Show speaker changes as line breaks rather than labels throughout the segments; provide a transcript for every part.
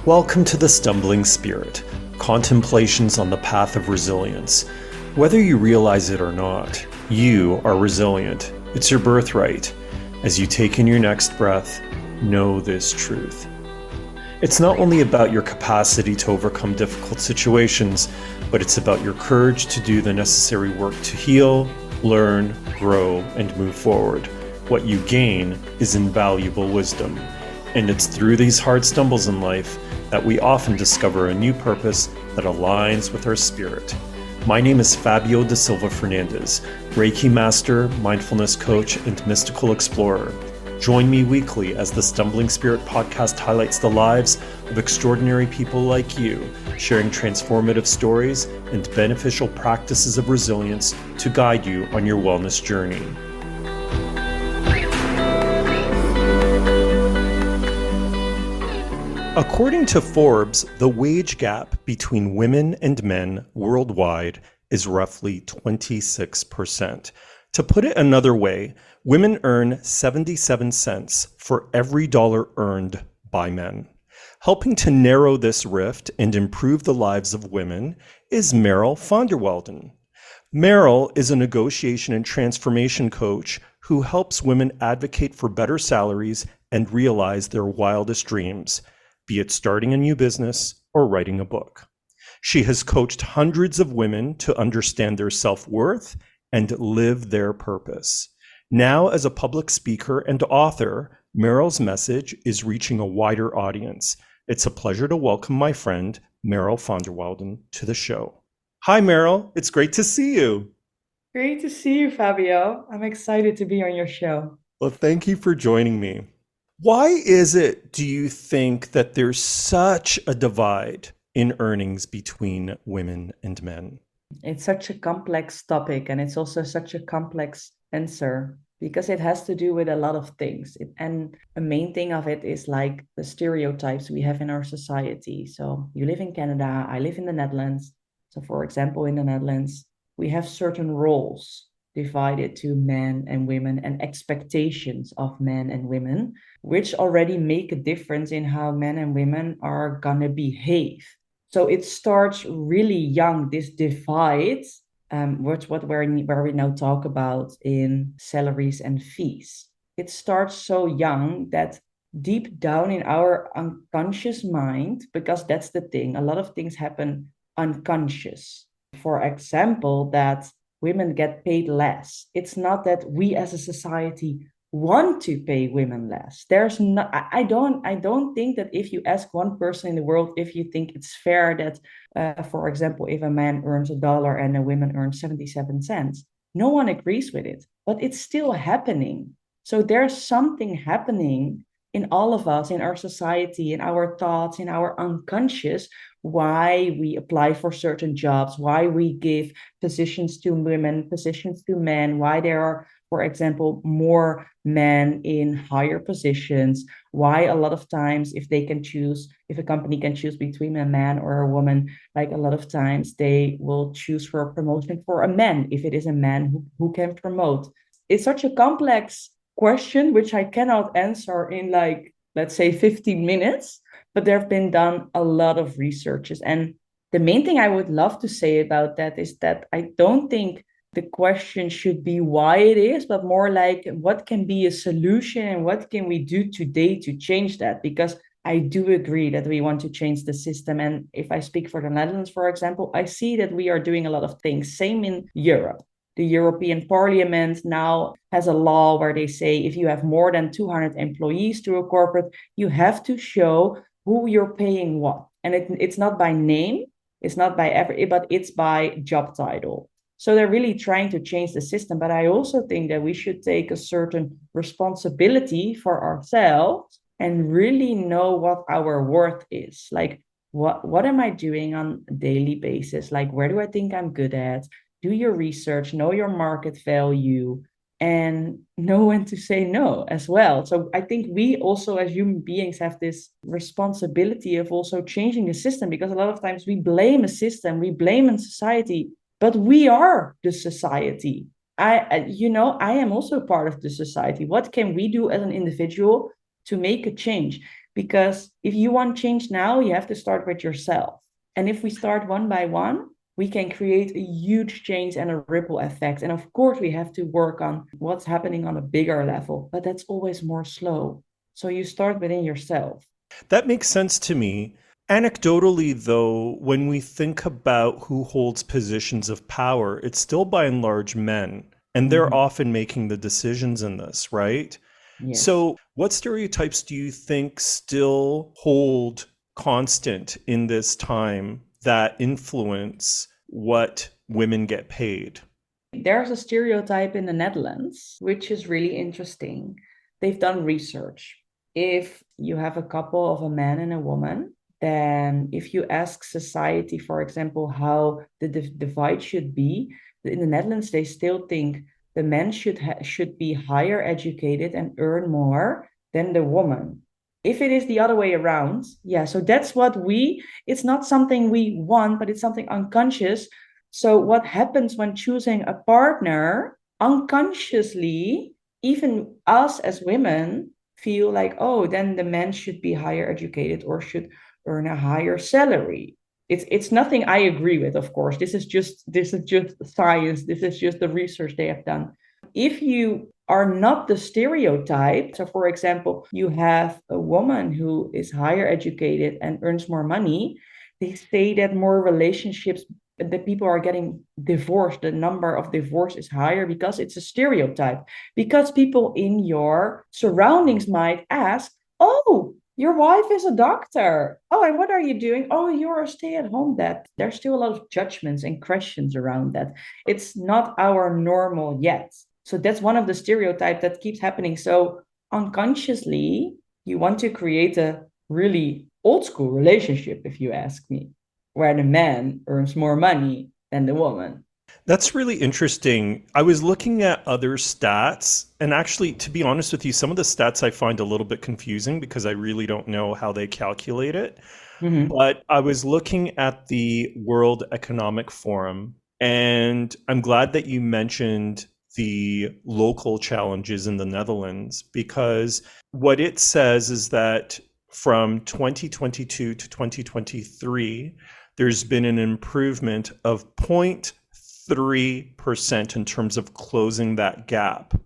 Welcome to the Stumbling Spirit, contemplations on the path of resilience. Whether you realize it or not, you are resilient. It's your birthright. As you take in your next breath, know this truth. It's not only about your capacity to overcome difficult situations, but it's about your courage to do the necessary work to heal, learn, grow, and move forward. What you gain is invaluable wisdom. And it's through these hard stumbles in life that we often discover a new purpose that aligns with our spirit. My name is Fabio da Silva Fernandez, Reiki Master, Mindfulness Coach, and Mystical Explorer. Join me weekly as the Stumbling Spirit podcast highlights the lives of extraordinary people like you, sharing transformative stories and beneficial practices of resilience to guide you on your wellness journey. According to Forbes, the wage gap between women and men worldwide is roughly 26%. To put it another way, women earn 77 cents for every dollar earned by men. Helping to narrow this rift and improve the lives of women is Merel van der Wouden. Merel is a negotiation and transformation coach who helps women advocate for better salaries and realize their wildest dreams, be it starting a new business or writing a book. She has coached hundreds of women to understand their self-worth and live their purpose. Now, as a public speaker and author, Merel's message is reaching a wider audience. It's a pleasure to welcome my friend, Merel van der Wouden, to the show. Hi, Merel. It's great to see you.
Great to see you, Fabio. I'm excited to be on your show.
Well, thank you for joining me. Why is it, do you think, that there's such a divide in earnings between women and men?
It's such a complex topic, and it's also such a complex answer because it has to do with a lot of things. And a main thing of it is like the stereotypes we have in our society. So you live in Canada, I live in the Netherlands. So for example, in the Netherlands, we have certain roles divided to men and women and expectations of men and women, which already make a difference in how men and women are gonna behave. So it starts really young, this divide, where we now talk about in salaries and fees. It starts so young that deep down in our unconscious mind, because that's the thing, a lot of things happen unconscious. For example, that women get paid less. It's not that we as a society want to pay women less. There's no, I don't think that if you ask one person in the world if you think it's fair that, for example, if a man earns $1 and a woman earns 77 cents, no one agrees with it, but it's still happening. So there's something happening in all of us, in our society, in our thoughts, in our unconscious, why we apply for certain jobs, why we give positions to women, positions to men, why there are, for example, more men in higher positions, why a lot of times if a company can choose between a man or a woman, like a lot of times they will choose for a promotion for a man if it is a man who can promote. It's such a complex question, which I cannot answer in like, let's say 15 minutes, but there have been done a lot of researches. And the main thing I would love to say about that is that I don't think the question should be why it is, but more like what can be a solution and what can we do today to change that? Because I do agree that we want to change the system. And if I speak for the Netherlands, for example, I see that we are doing a lot of things. Same in Europe. The European Parliament now has a law where they say if you have more than 200 employees to a corporate, you have to show who you're paying what. And it's not by name, it's not by every, but it's by job title. So they're really trying to change the system. But I also think that we should take a certain responsibility for ourselves and really know what our worth is. Like, what am I doing on a daily basis? Like, where do I think I'm good at? Do your research, know your market value, and know when to say no as well. So I think we also as human beings have this responsibility of also changing the system, because a lot of times we blame a system, we blame a society, but we are the society. I am also part of the society. What can we do as an individual to make a change? Because if you want change now, you have to start with yourself. And if we start one by one, we can create a huge change and a ripple effect. And of course, we have to work on what's happening on a bigger level, but that's always more slow. So you start within yourself.
That makes sense to me. Anecdotally, though, when we think about who holds positions of power, it's still by and large men, and they're
Mhm.
often making the decisions in this, right?
Yes.
So, what stereotypes do you think still hold constant in this time that influence what women get paid?
There's a stereotype in the Netherlands, which is really interesting. They've done research. If you have a couple of a man and a woman, then if you ask society, for example, how the divide should be, in the Netherlands, they still think the man should be higher educated and earn more than the woman. If it is the other way around, yeah, so that's what it's not something we want, but it's something unconscious. So, what happens when choosing a partner unconsciously, even us as women feel like, oh, then the man should be higher educated or should earn a higher salary. It's nothing I agree with, of course. This is just science. This is just the research they have done. If you are not the stereotype, so for example, you have a woman who is higher educated and earns more money, they say that more relationships that people are getting divorced, the number of divorce is higher because it's a stereotype. Because people in your surroundings might ask, oh, your wife is a doctor. Oh, and what are you doing? Oh, you're a stay-at-home dad. There's still a lot of judgments and questions around that. It's not our normal yet. So that's one of the stereotypes that keeps happening. So unconsciously, you want to create a really old school relationship, if you ask me, where the man earns more money than the woman.
That's really interesting. I was looking at other stats, and actually, to be honest with you, some of the stats I find a little bit confusing because I really don't know how they calculate it.
Mm-hmm.
But I was looking at the World Economic Forum, and I'm glad that you mentioned the local challenges in the Netherlands because what it says is that from 2022 to 2023, there's been an improvement of 0.3% in terms of closing that gap.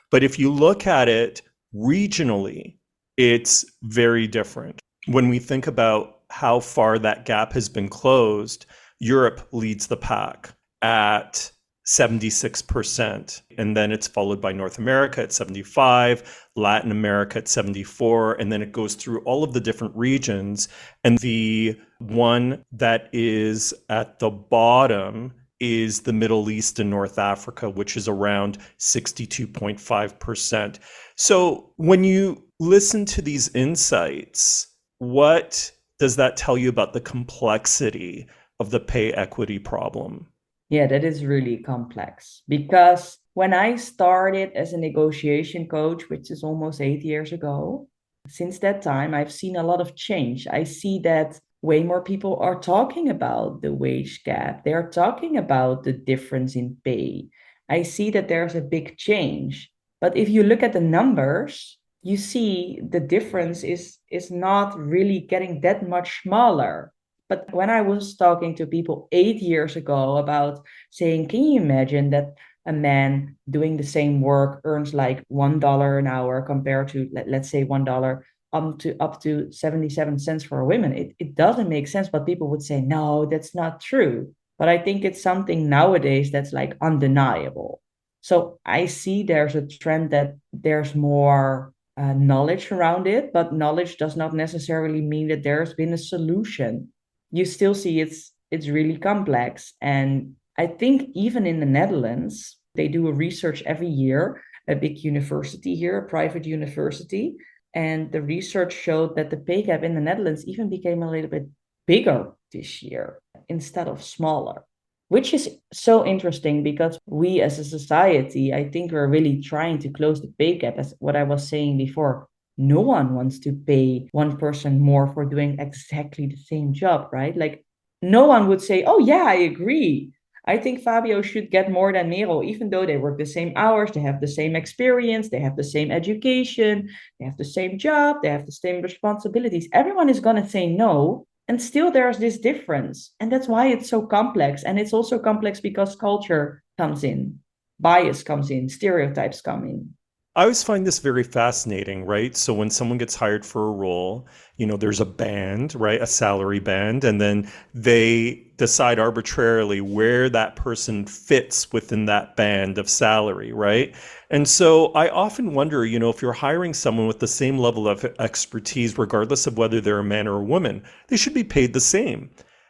But if you look at it regionally, it's very different. When we think about how far that gap has been closed, Europe leads the pack at 76%. And then it's followed by North America at 75, Latin America at 74, and then it goes through all of the different regions. And the one that is at the bottom is the Middle East and North Africa, which is around 62.5%. So when you listen to these insights, what does that tell you about the complexity of the pay equity problem?
Yeah, that is really complex because when I started as a negotiation coach, which is almost 8 years ago, since that time, I've seen a lot of change. I see that way more people are talking about the wage gap. They are talking about the difference in pay. I see that there's a big change. But if you look at the numbers, you see the difference is not really getting that much smaller. But when I was talking to people 8 years ago about saying, can you imagine that a man doing the same work earns like $1 an hour compared to let's say $1 up to 77 cents for a woman? It doesn't make sense, but people would say, no, that's not true. But I think it's something nowadays that's like undeniable. So I see there's a trend that there's more knowledge around it, but knowledge does not necessarily mean that there's been a solution. You still see it's really complex. And I think even in the Netherlands, they do a research every year, a big university here, a private university. And the research showed that the pay gap in the Netherlands even became a little bit bigger this year instead of smaller, which is so interesting because we as a society, I think we're really trying to close the pay gap, as what I was saying before. No one wants to pay one person more for doing exactly the same job, right? Like, no one would say, oh, yeah, I agree. I think Fabio should get more than Merel, even though they work the same hours, they have the same experience, they have the same education, they have the same job, they have the same responsibilities. Everyone is going to say no. And still, there's this difference. And that's why it's so complex. And it's also complex because culture comes in, bias comes in, stereotypes come in.
I always find this very fascinating, right? So when someone gets hired for a role, there's a band, right? A salary band, and then they decide arbitrarily where that person fits within that band of salary, right? And so I often wonder, if you're hiring someone with the same level of expertise, regardless of whether they're a man or a woman, they should be paid the same.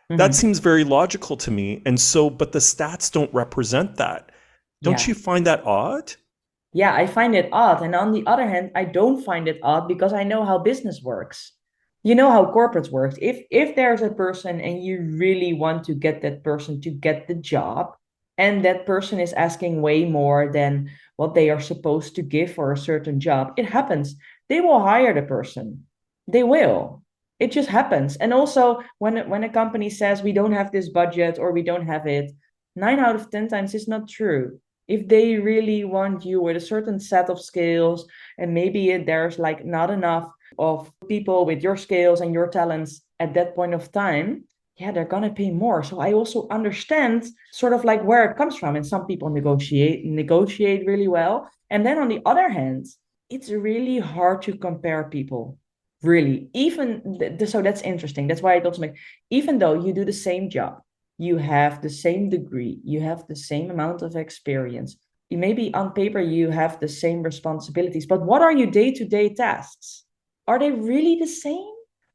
That
Mm-hmm.
seems very logical to me. And so, but the stats don't represent that. Don't
Yeah.
you find that odd?
Yeah, I find it odd. And on the other hand, I don't find it odd because I know how business works. You know how corporates works. If there's a person and you really want to get that person to get the job, and that person is asking way more than what they are supposed to give for a certain job, it happens. They will hire the person. They will. It just happens. And also when a company says we don't have this budget or we don't have it, 9 out of 10 times it's not true. If they really want you with a certain set of skills, and maybe there's like not enough of people with your skills and your talents at that point of time, yeah, they're gonna pay more. So I also understand sort of like where it comes from. And some people negotiate really well. And then on the other hand, it's really hard to compare people. Really, so that's interesting. That's why it also makes, even though you do the same job, you have the same degree, you have the same amount of experience. Maybe on paper you have the same responsibilities, but what are your day-to-day tasks? Are they really the same?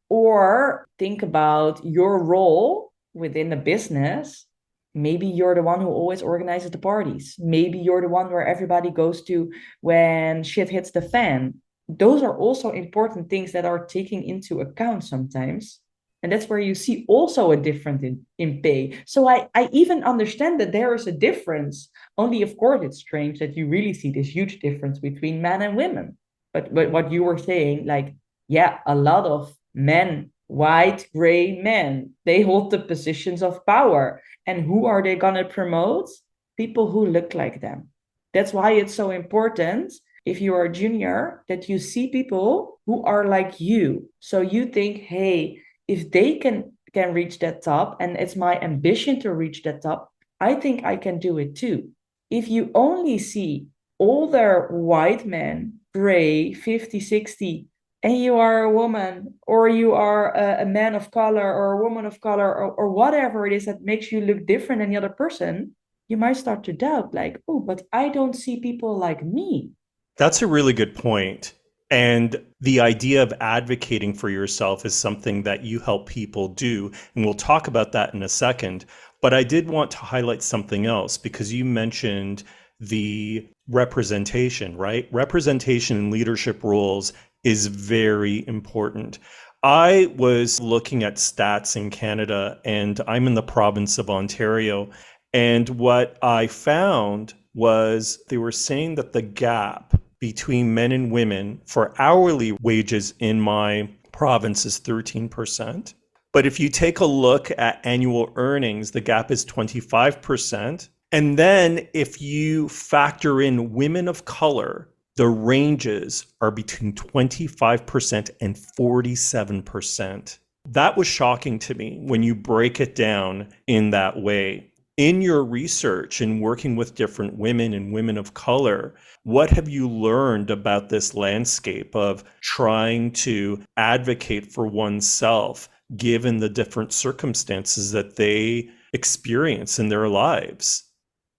Or think about your role within the business. Maybe you're the one who always organizes the parties. Maybe you're the one where everybody goes to when shit hits the fan. Those are also important things that are taken into account sometimes. And that's where you see also a difference in pay. So I even understand that there is a difference. Only, of course, it's strange that you really see this huge difference between men and women. But what you were saying, like, yeah, a lot of men, white, gray men, they hold the positions of power. And who are they going to promote? People who look like them. That's why it's so important if you are a junior that you see people who are like you. So you think, hey, if they can reach that top and it's my ambition to reach that top, I think I can do it too. If you only see older white men, gray, 50, 60, and you are a woman or you are a man of color or a woman of color or whatever it is that makes you look different than the other person, you might start to doubt, like, oh, but I don't see people like me.
That's a really good point. And the idea of advocating for yourself is something that you help people do. And we'll talk about that in a second. But I did want to highlight something else because you mentioned the representation, right? Representation in leadership roles is very important. I was looking at stats in Canada, and I'm in the province of Ontario. And what I found was they were saying that the gap between men and women for hourly wages in my province is 13%. But if you take a look at annual earnings, the gap is 25%. And then if you factor in women of color, the ranges are between 25% and 47%. That was shocking to me when you break it down in that way. In your research and working with different women and women of color, what have you learned about this landscape of trying to advocate for oneself given the different circumstances that they experience in their lives?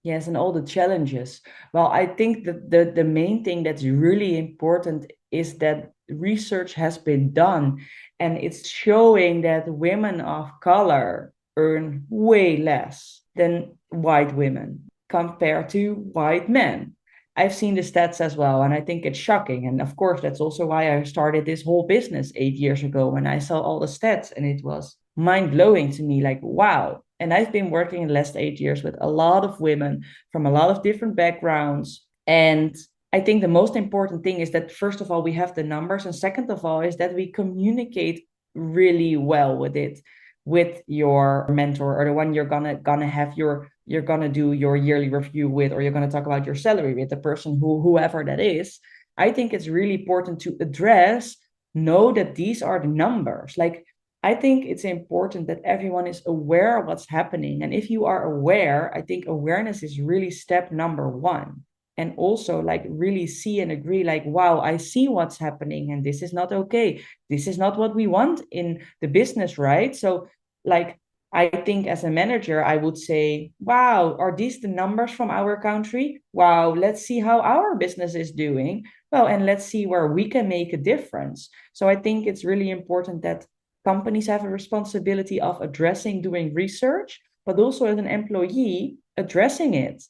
Yes, and all the challenges. Well, I think that the main thing that's really important is that research has been done and it's showing that women of color earn way less than white women compared to white men. I've seen the stats as well, and I think it's shocking. And of course, that's also why I started this whole business 8 years ago when I saw all the stats, and it was mind blowing to me like, wow. And I've been working in the last 8 years with a lot of women from a lot of different backgrounds. And I think the most important thing is that, first of all, we have the numbers. And second of all, is that we communicate really well with it with your mentor or the one you're gonna have your you're going to do your yearly review with, or you're going to talk about your salary with the person whoever that is, I think it's really important to address, know that these are the numbers. Like, I think it's important that everyone is aware of what's happening. And if you are aware, I think awareness is really step number one. And also, like, really see and agree, like, wow, I see what's happening and this is not okay. This is not what we want in the business, right? So, like, I think as a manager, I would say, wow, are these the numbers from our country? Wow, let's see how our business is doing. Well, and let's see where we can make a difference. So I think it's really important that companies have a responsibility of addressing, doing research, but also as an employee, addressing it.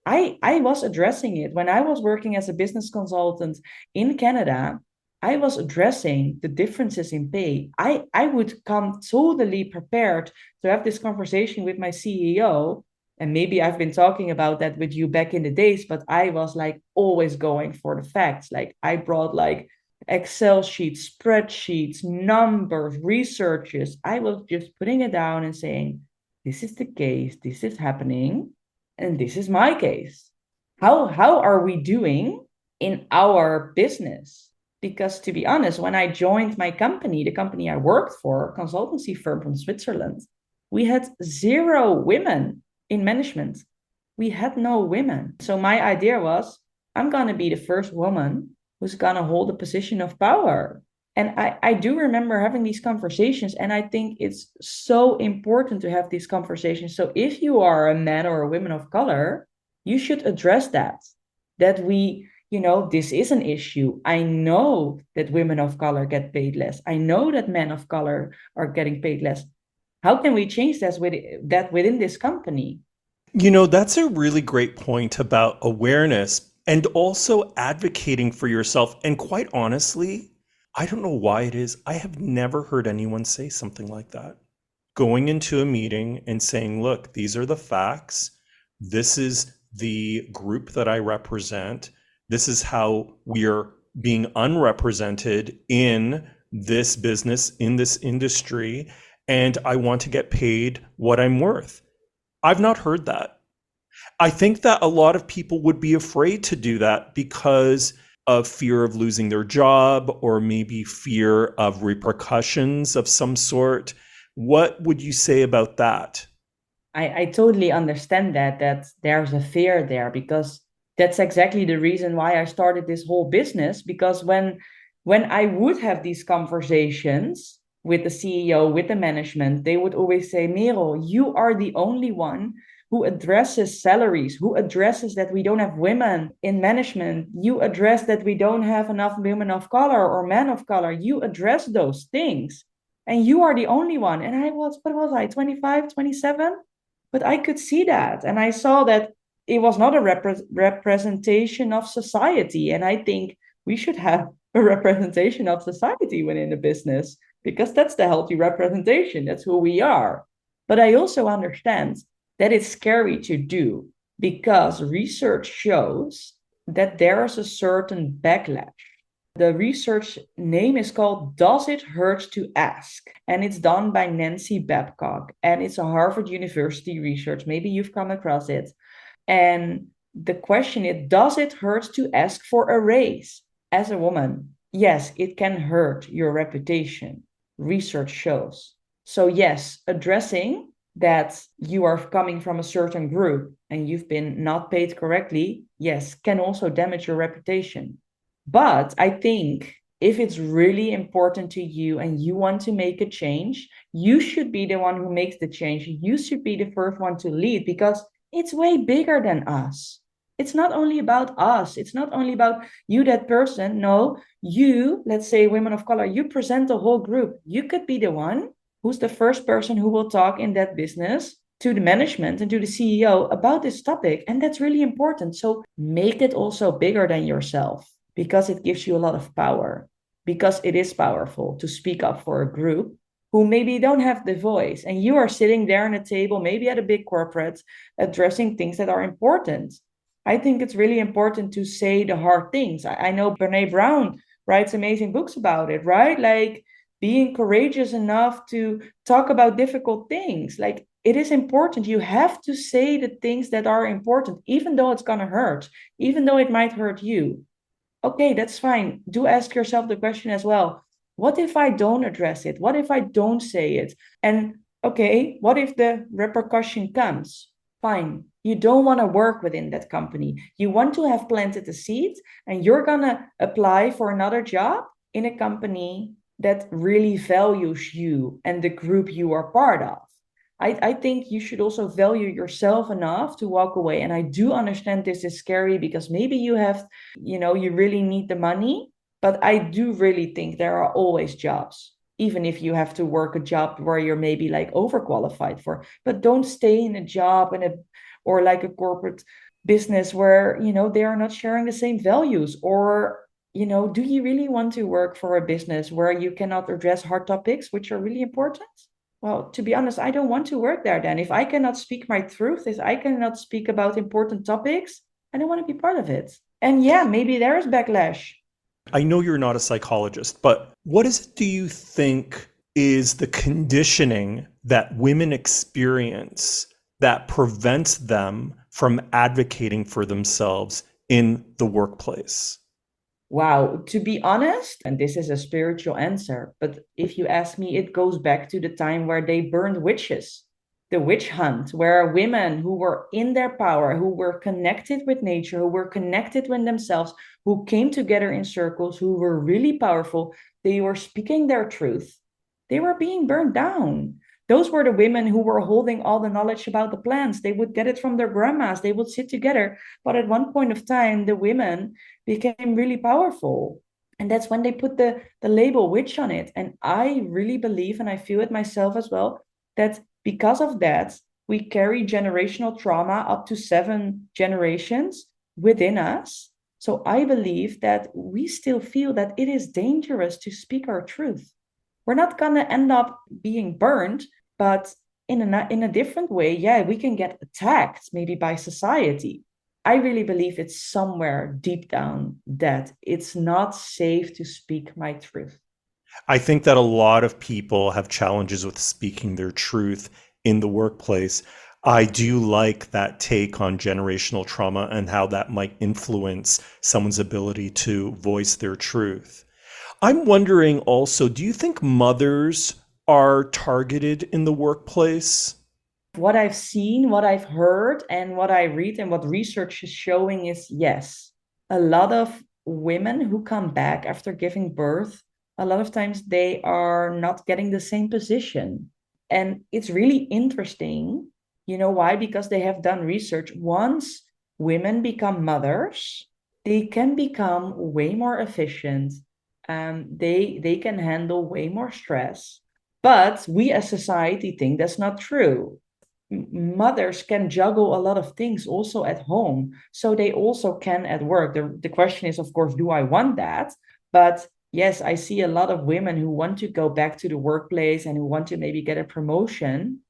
I was addressing it when I was working as a business consultant in Canada. I was addressing the differences in pay. I would come totally prepared to have this conversation with my CEO. And maybe I've been talking about that with you back in the days, but I was like always going for the facts. Like, I brought like Excel sheets, spreadsheets, numbers, researches. I was just putting it down and saying, this is the case, this is happening, and this is my case. How are we doing in our business? Because to be honest, when I joined my company, the company I worked for, a consultancy firm from Switzerland, we had zero women in management. We had no women. So my idea was, I'm going to be the first woman who's going to hold a position of power. And I do remember having these conversations, and I think it's so important to have these conversations. So if you are a man or a woman of color, you should address that we, this is an issue. I know that women of color get paid less. I know that men of color are getting paid less. How can we change that within this company?
That's a really great point about awareness and also advocating for yourself. And quite honestly, I don't know why it is. I have never heard anyone say something like that. Going into a meeting and saying, look, these are the facts. This is the group that I represent. This is how we are being unrepresented in this business, in this industry, and I want to get paid what I'm worth. I've not heard that. I think that a lot of people would be afraid to do that because of fear of losing their job, or maybe fear of repercussions of some sort. What would you say about that?
I totally understand that there's a fear there, because that's exactly the reason why I started this whole business. Because when I would have these conversations with the CEO, with the management, they would always say, Merel, you are the only one who addresses salaries, who addresses that we don't have women in management. You address that we don't have enough women of color or men of color. You address those things. And you are the only one. And what was I, 25, 27? But I could see that. And I saw that it was not a representation of society. And I think we should have a representation of society within the business, because that's the healthy representation. That's who we are. But I also understand that it's scary to do, because research shows that there is a certain backlash. The research name is called Does It Hurt to Ask? And it's done by Nancy Babcock. And it's a Harvard University research. Maybe you've come across it. And the question is, does it hurt to ask for a raise as a woman? Yes, it can hurt your reputation. Research shows. So yes, addressing that you are coming from a certain group and you've been not paid correctly, yes, can also damage your reputation. But I think if it's really important to you and you want to make a change, you should be the one who makes the change. You should be the first one to lead, because it's way bigger than us. It's not only about us. It's not only about you, that person. No, you, let's say women of color, you present the whole group. You could be the one who's the first person who will talk in that business to the management and to the CEO about this topic. And that's really important. So make it also bigger than yourself, because it gives you a lot of power, because it is powerful to speak up for a group who maybe don't have the voice. And you are sitting there on a table, maybe at a big corporate, addressing things that are important. I think it's really important to say the hard things. I know Brene Brown writes amazing books about it, right? Like being courageous enough to talk about difficult things. Like it is important. You have to say the things that are important, even though it's going to hurt, even though it might hurt you. Okay, that's fine. Do ask yourself the question as well. What if I don't address it? What if I don't say it? And okay, what if the repercussion comes? Fine. You don't want to work within that company. You want to have planted the seed and you're going to apply for another job in a company that really values you and the group you are part of. I think you should also value yourself enough to walk away. And I do understand this is scary because maybe you have, you really need the money. But I do really think there are always jobs, even if you have to work a job where you're maybe like overqualified for. But don't stay in a job or like a corporate business where, they are not sharing the same values. Or, do you really want to work for a business where you cannot address hard topics, which are really important? Well, to be honest, I don't want to work there then. If I cannot speak my truth, if I cannot speak about important topics, I don't want to be part of it. And yeah, maybe there is backlash.
I know you're not a psychologist, but what is it do you think is the conditioning that women experience that prevents them from advocating for themselves in the workplace?
Wow, to be honest, and this is a spiritual answer, but if you ask me, it goes back to the time where they burned witches, the witch hunt, where women who were in their power, who were connected with nature, who were connected with themselves, who came together in circles, who were really powerful, they were speaking their truth. They were being burned down. Those were the women who were holding all the knowledge about the plants. They would get it from their grandmas. They would sit together. But at one point of time, the women became really powerful. And that's when they put the label witch on it. And I really believe, and I feel it myself as well, that because of that, we carry generational trauma up to 7 generations within us. So I believe that we still feel that it is dangerous to speak our truth. We're not going to end up being burned, but in a different way, yeah, we can get attacked maybe by society. I really believe it's somewhere deep down that it's not safe to speak my truth.
I think that a lot of people have challenges with speaking their truth in the workplace. I do like that take on generational trauma and how that might influence someone's ability to voice their truth. I'm wondering also, do you think mothers are targeted in the workplace?
What I've seen, what I've heard, and what I read, and what research is showing is yes, a lot of women who come back after giving birth, a lot of times they are not getting the same position. And it's really interesting. You know why? Because they have done research. Once women become mothers, they can become way more efficient. They can handle way more stress. But we as society think that's not true. Mothers can juggle a lot of things also at home, so they also can at work. The question is, of course, do I want that? But yes, I see a lot of women who want to go back to the workplace and who want to maybe get a promotion,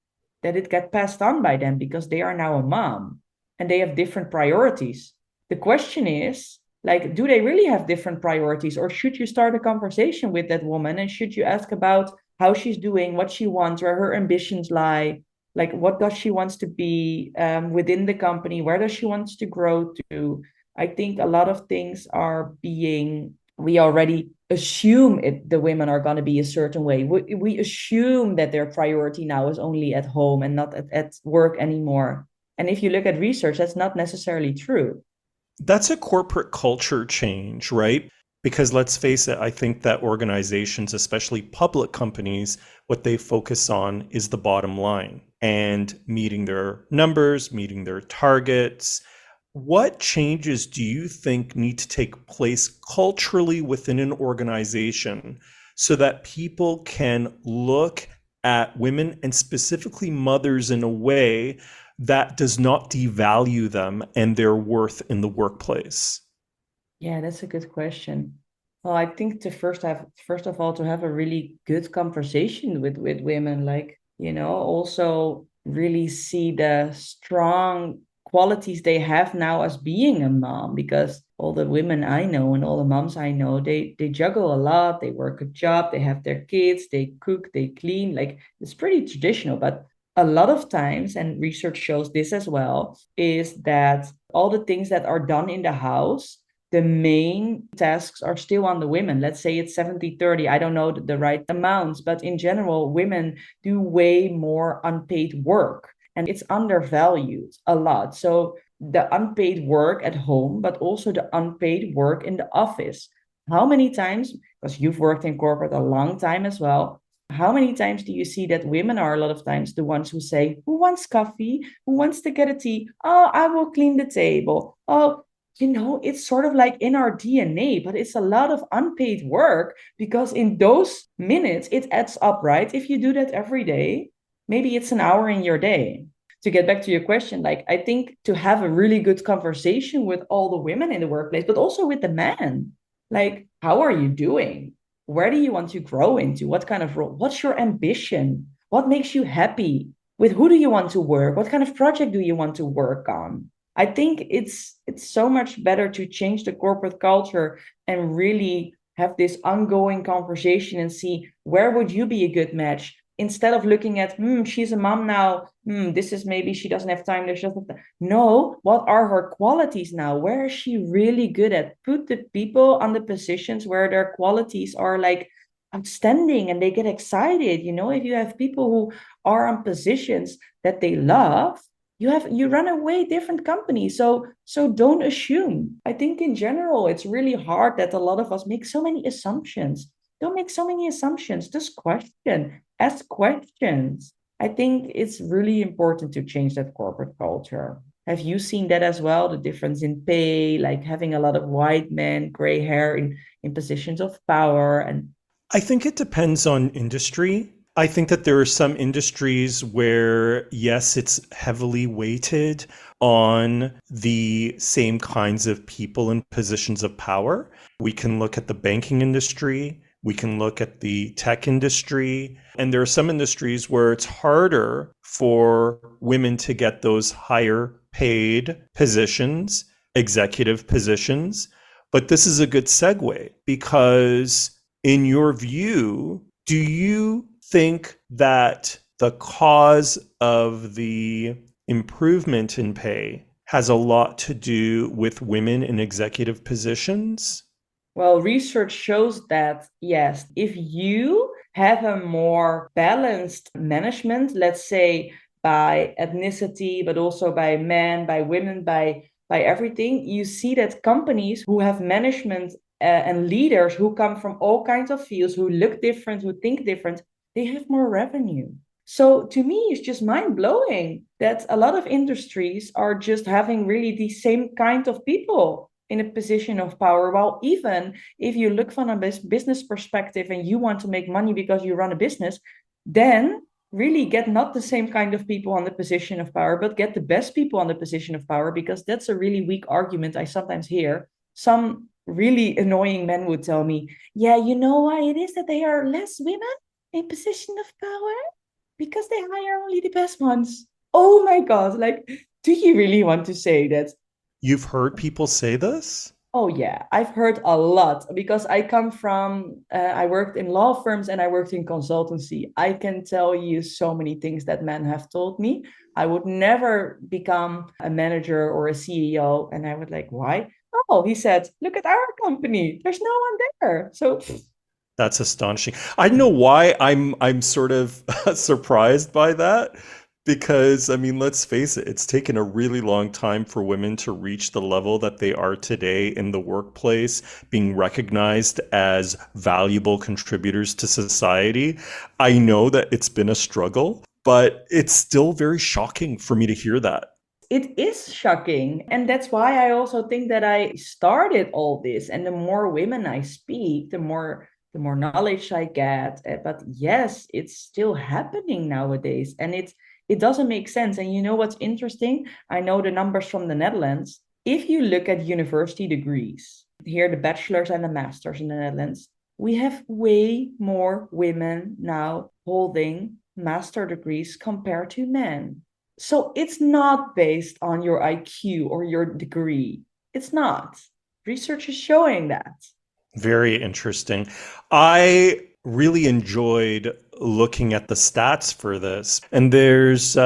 that it get passed on by them because they are now a mom and they have different priorities. The question is, like, do they really have different priorities, or should you start a conversation with that woman and should you ask about how she's doing, what she wants, where her ambitions lie, like what does she wants to be within the company, where does she wants to grow to. I think a lot of things are being, we already assume it, the women are going to be a certain way. We assume that their priority now is only at home and not at work anymore. And if you look at research, that's not necessarily true.
That's a corporate culture change, right? Because let's face it, I think that organizations, especially public companies, what they focus on is the bottom line and meeting their numbers, meeting their targets. What changes do you think need to take place culturally within an organization so that people can look at women and specifically mothers in a way that does not devalue them and their worth in the workplace?
Yeah, that's a good question. Well, I think to first of all, to have a really good conversation with women, like, also really see the strong qualities they have now as being a mom, because all the women I know and all the moms I know, they juggle a lot, they work a job, they have their kids, they cook, they clean, like it's pretty traditional, but a lot of times, and research shows this as well, is that all the things that are done in the house, the main tasks are still on the women. Let's say it's 70-30. I don't know the right amounts, but in general, women do way more unpaid work and it's undervalued a lot. So the unpaid work at home, but also the unpaid work in the office. How many times, because you've worked in corporate a long time as well, how many times do you see that women are a lot of times the ones who say, who wants coffee? Who wants to get a tea? Oh, I will clean the table. Oh, it's sort of like in our DNA, but it's a lot of unpaid work because in those minutes, it adds up, right? If you do that every day, maybe it's an hour in your day. To get back to your question, like I think to have a really good conversation with all the women in the workplace, but also with the men, like, how are you doing? Where do you want to grow into? What kind of role? What's your ambition? What makes you happy? With who do you want to work? What kind of project do you want to work on? I think it's so much better to change the corporate culture and really have this ongoing conversation and see where would you be a good match instead of looking at she's a mom now, this is maybe she doesn't have time, there's just no, what are her qualities now, where is she really good at, put the people on the positions where their qualities are like outstanding and they get excited. If you have people who are on positions that they love, you run away different companies. So don't assume. I think in general it's really hard that a lot of us make so many assumptions. Don't make so many assumptions, just question, ask questions. I think it's really important to change that corporate culture. Have you seen that as well? The difference in pay, like having a lot of white men, gray hair in positions of power. And
I think it depends on industry. I think that there are some industries where, yes, it's heavily weighted on the same kinds of people in positions of power. We can look at the banking industry. We can look at the tech industry. And there are some industries where it's harder for women to get those higher paid positions, executive positions. But this is a good segue because, in your view, do you think that the cause of the improvement in pay has a lot to do with women in executive positions?
well, research shows that, yes, if you have a more balanced management, let's say by ethnicity, but also by men, by women, by everything, you see that companies who have management and leaders who come from all kinds of fields, who look different, who think different, they have more revenue. So to me, it's just mind blowing that a lot of industries are just having really the same kind of people in a position of power. While even if you look from a business perspective and you want to make money because you run a business, then really get not the same kind of people on the position of power, but get the best people on the position of power, because that's a really weak argument I sometimes hear. Some really annoying men would tell me, yeah, you know why it is that they are less women in position of power? Because they hire only the best ones. Oh my God. Like, do you really want to say that?
You've heard people say this?
Oh yeah, I've heard a lot because I come from, I worked in law firms and I worked in consultancy. I can tell you so many things that men have told me. I would never become a manager or a CEO. And I would like, why? Oh, he said, look at our company. There's no one there. So
That's astonishing. I don't know why I'm sort of surprised by that because, I mean, let's face it, it's taken a really long time for women to reach the level that they are today in the workplace, being recognized as valuable contributors to society. I know that it's been a struggle, but it's still very shocking for me to hear that.
it is shocking. And that's why I also think that I started all this. And the more women I speak, the more knowledge I get. But yes, it's still happening nowadays. And it doesn't make sense. And you know what's interesting? I know the numbers from the Netherlands. If you look at university degrees, here the bachelors and the masters in the Netherlands, we have way more women now holding master degrees compared to men. So it's not based on your IQ or your degree. It's not. Research is showing that.
Very interesting. I really enjoyed looking at the stats for this, and there's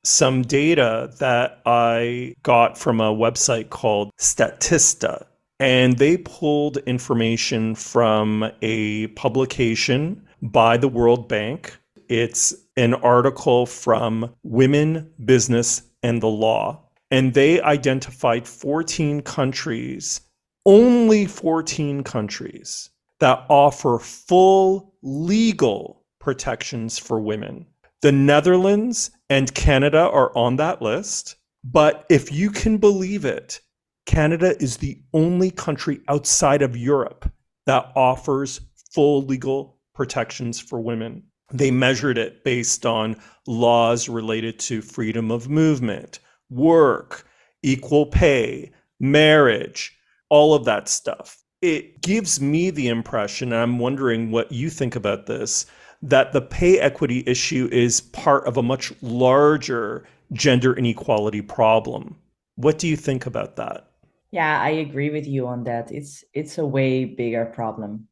some data that I got from a website called Statista, and they pulled information from a publication by the World Bank. It's an article from Women, Business, and the Law, and they identified 14 countries, only 14 countries, that offer full legal protections for women. The Netherlands and Canada are on that list, but if you can believe it, Canada is the only country outside of Europe that offers full legal protections for women. They measured it based on laws related to freedom of movement, work, equal pay, marriage, all of that stuff. It gives me the impression, and I'm wondering what you think about this, that the pay equity issue is part of a much larger gender inequality problem. What do you think about that?
Yeah, I agree with you on that. It's a way bigger problem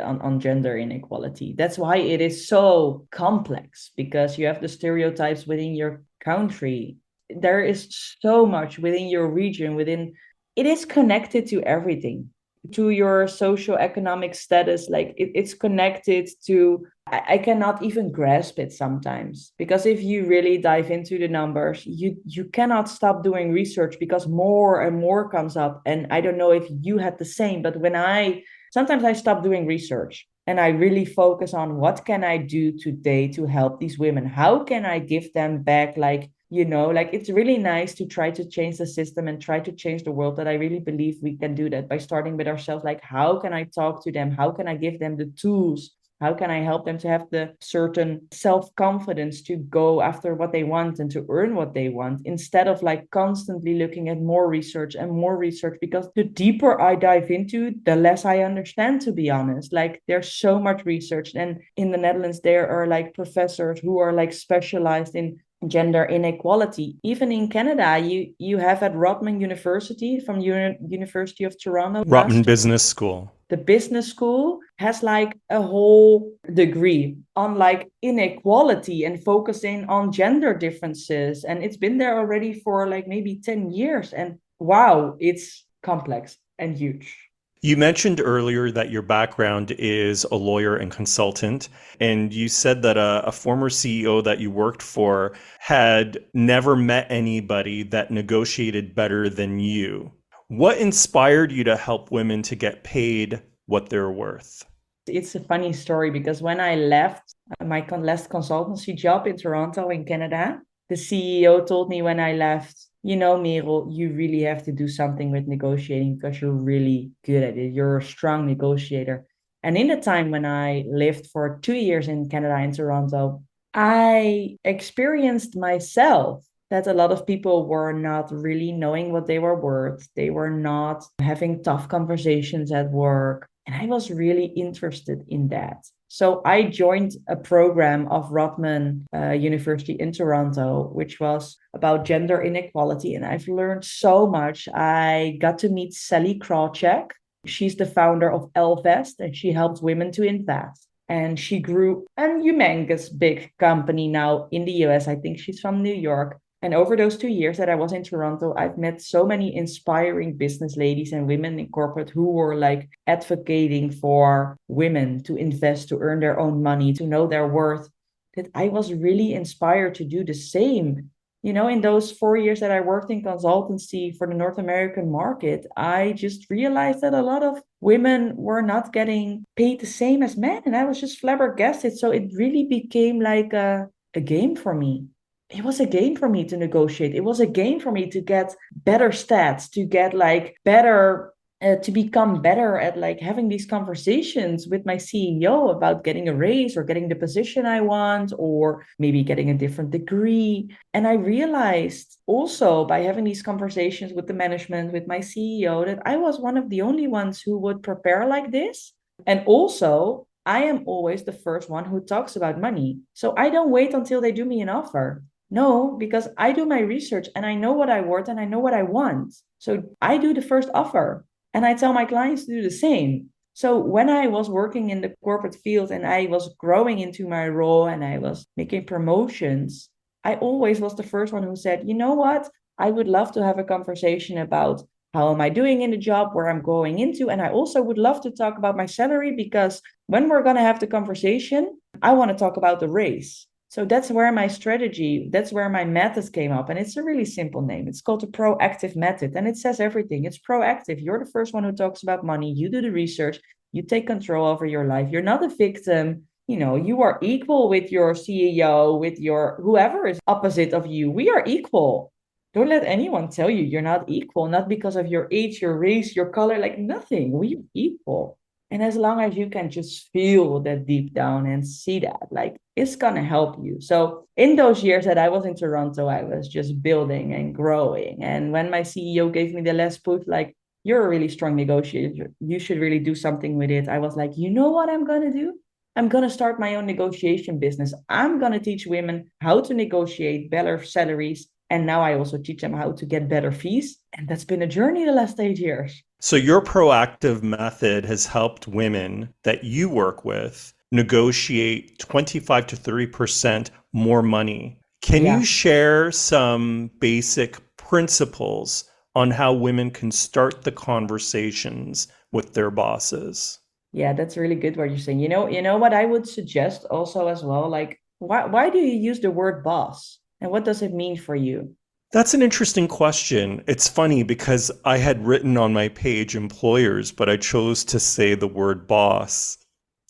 on gender inequality. That's why it is so complex, because you have the stereotypes within your country. There is so much within your region, within it is connected to everything, to your socioeconomic status. Like it's connected to, I cannot even grasp it sometimes, because if you really dive into the numbers, you cannot stop doing research, because more and more comes up. And I don't know if you had the same, but when I sometimes I stop doing research and I really focus on what can I do today to help these women? How can I give them back, like, like it's really nice to try to change the system and try to change the world. That I really believe we can do that by starting with ourselves. Like, how can I talk to them? How can I give them the tools? How can I help them to have the certain self-confidence to go after what they want and to earn what they want, instead of like constantly looking at more research and more research? Because the deeper I dive into, the less I understand, to be honest. Like there's so much research. And in the Netherlands, there are like professors who are like specialized in gender inequality. Even in Canada, you have at Rotman University from University of Toronto,
Rotman Business School.
the business school has like a whole degree on like inequality and focusing on gender differences. And it's been there already for like maybe 10 years. And wow, it's complex and huge.
You mentioned earlier that your background is a lawyer and consultant, and you said that a former CEO that you worked for had never met anybody that negotiated better than you. What inspired you to help women to get paid what they're worth?
It's a funny story, because when I left my last consultancy job in Toronto, in Canada, the CEO told me when I left, Merel, you really have to do something with negotiating, because you're really good at it. You're a strong negotiator. And in the time when I lived for 2 years in Canada, in Toronto, I experienced myself that a lot of people were not really knowing what they were worth. They were not having tough conversations at work. And I was really interested in that. So I joined a program of Rotman University in Toronto, which was about gender inequality. And I've learned so much. I got to meet Sally Krawcheck. She's the founder of Wildest, and she helps women to invest. And she grew a humongous big company now in the US. I think she's from New York. And over those 2 years that I was in Toronto, I've met so many inspiring business ladies and women in corporate who were like advocating for women to invest, to earn their own money, to know their worth, that I was really inspired to do the same. In those 4 years that I worked in consultancy for the North American market, I just realized that a lot of women were not getting paid the same as men. And I was just flabbergasted. So it really became like a game for me. It was a game for me to negotiate. It was a game for me to get better stats, to get like better, to become better at like having these conversations with my CEO about getting a raise or getting the position I want, or maybe getting a different degree. And I realized also by having these conversations with the management, with my CEO, that I was one of the only ones who would prepare like this. And also, I am always the first one who talks about money. So I don't wait until they do me an offer. No, because I do my research and I know what I want and I know what I want. So I do the first offer and I tell my clients to do the same. So when I was working in the corporate field and I was growing into my role and I was making promotions, I always was the first one who said, you know what? I would love to have a conversation about how am I doing in the job, where I'm going into. And I also would love to talk about my salary because when we're going to have the conversation, I want to talk about the raise. So that's where my strategy, that's where my methods came up. And it's a really simple name. It's called the proactive method. And it says everything. It's proactive. You're the first one who talks about money. You do the research. You take control over your life. You're not a victim. You are equal with your CEO, with your whoever is opposite of you. We are equal. Don't let anyone tell you you're not equal, not because of your age, your race, your color, like nothing. We are equal. And as long as you can just feel that deep down and see that, like it's gonna help you. So in those years that I was in Toronto, I was just building and growing. And when my CEO gave me the last push, like, you're a really strong negotiator. You should really do something with it. I was like, you know what I'm gonna do? I'm gonna start my own negotiation business. I'm gonna teach women how to negotiate better salaries. And now I also teach them how to get better fees. And that's been a journey the last 8 years.
So your proactive method has helped women that you work with negotiate 25 to 30% more money. Can you
Yeah.
share some basic principles on how women can start the conversations with their bosses?
Yeah, that's really good what you're saying. You know what I would suggest also as well, like why do you use the word boss? And what does it mean for you?
That's an interesting question. It's funny because I had written on my page employers, but I chose to say the word boss.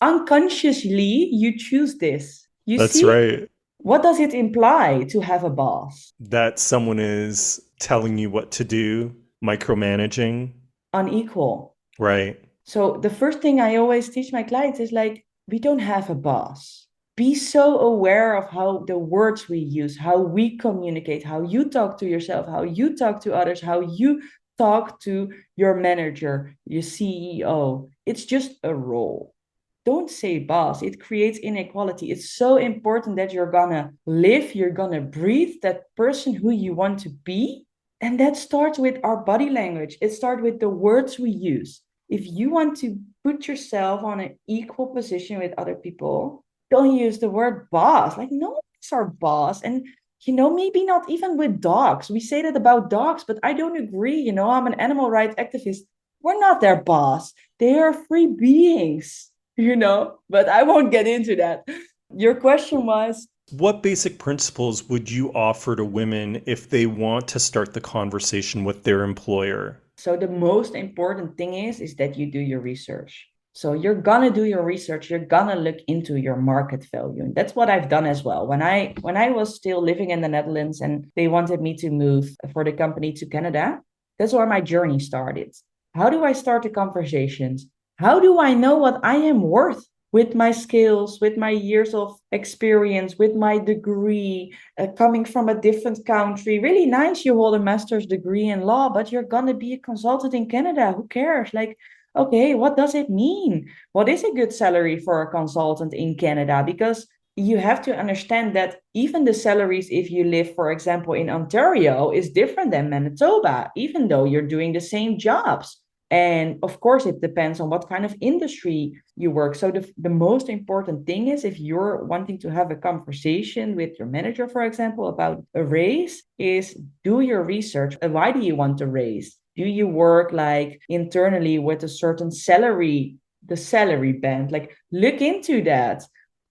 Unconsciously, you choose this. You
That's
see,
right.
what does it imply to have a boss?
That someone is telling you what to do, micromanaging.
Unequal.
Right.
So the first thing I always teach my clients is like, we don't have a boss. Be so aware of how the words we use, how we communicate, how you talk to yourself, how you talk to others, how you talk to your manager, your CEO. It's just a role. Don't say boss. It creates inequality. It's so important that you're gonna live, you're gonna breathe that person who you want to be. And that starts with our body language. It starts with the words we use. If you want to put yourself on an equal position with other people, don't use the word boss. Like, no one's our boss. And, maybe not even with dogs. We say that about dogs, but I don't agree. I'm an animal rights activist. We're not their boss. They are free beings, but I won't get into that. Your question was,
What basic principles would you offer to women if they want to start the conversation with their employer?
so the most important thing is that you do your research. So you're gonna do your research. You're gonna look into your market value. And that's what I've done as well. When I was still living in the Netherlands and they wanted me to move for the company to Canada, that's where my journey started. How do I start the conversations? How do I know what I am worth with my skills, with my years of experience, with my degree, coming from a different country? Really nice, you hold a master's degree in law, but you're going to be a consultant in Canada. Who cares? Like, okay, what does it mean? What is a good salary for a consultant in Canada? Because you have to understand that even the salaries, if you live, for example, in Ontario, is different than Manitoba, even though you're doing the same jobs. And of course, it depends on what kind of industry you work. So the most important thing is if you're wanting to have a conversation with your manager, for example, about a raise, is do your research. Why do you want to raise? Do you work like internally with a certain salary, the salary band? Like look into that.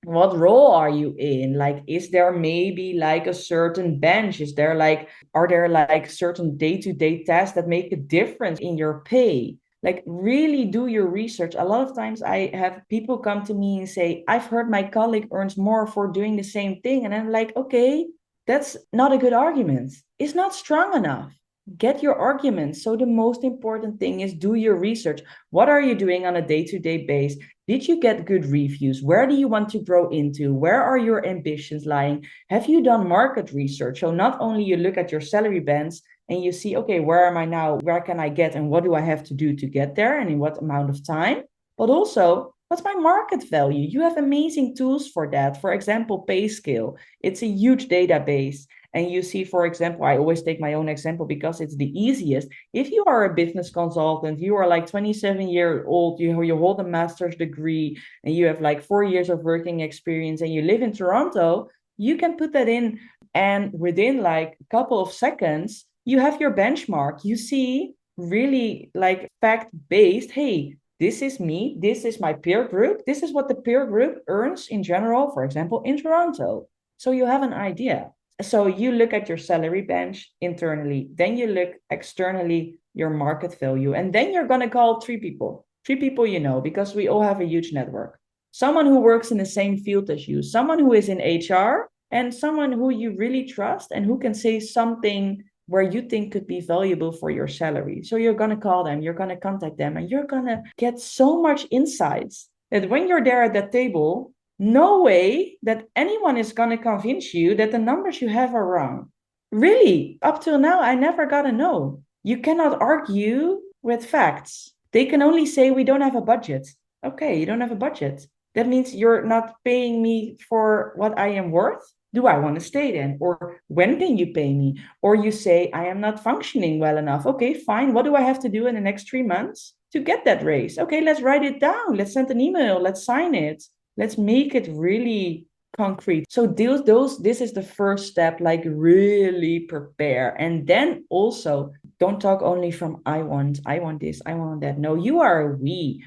What role are you in? Like, is there maybe like a certain bench? Are there like certain day-to-day tasks that make a difference in your pay? Like, really do your research. A lot of times I have people come to me and say, I've heard my colleague earns more for doing the same thing. And I'm like, okay, that's not a good argument. It's not strong enough. Get your arguments. So the most important thing is do your research. What are you doing on a day-to-day basis? Did you get good reviews? Where do you want to grow into? Where are your ambitions lying? Have you done market research? So not only you look at your salary bands and you see, okay, where am I now? Where can I get? And what do I have to do to get there? And in what amount of time? But also, what's my market value? You have amazing tools for that. For example, PayScale. It's a huge database. and you see, for example, I always take my own example because it's the easiest. If you are a business consultant, you are like 27 years old, you hold a master's degree, and you have like 4 years of working experience, and you live in Toronto, you can put that in, and within like a couple of seconds, you have your benchmark. You see really like fact-based, hey, this is me, this is my peer group, this is what the peer group earns in general, for example, in Toronto. So you have an idea. So you look at your salary bench internally, then you look externally, your market value, and then you're going to call three people you know, because we all have a huge network. Someone who works in the same field as you, someone who is in HR, and someone who you really trust and who can say something where you think could be valuable for your salary. So you're going to call them, you're going to contact them, and you're going to get so much insights that when you're there at that table, no way that anyone is going to convince you that the numbers you have are wrong. Really, up till now, I never got a no. You cannot argue with facts. They can only say we don't have a budget. Okay, you don't have a budget. That means you're not paying me for what I am worth. Do I want to stay then? Or when can you pay me? Or you say, I am not functioning well enough. Okay, fine. What do I have to do in the next 3 months to get that raise? Okay, let's write it down. Let's send an email. Let's sign it. Let's make it really concrete. So this is the first step, like really prepare. And then also don't talk only from I want this, I want that. No, you are we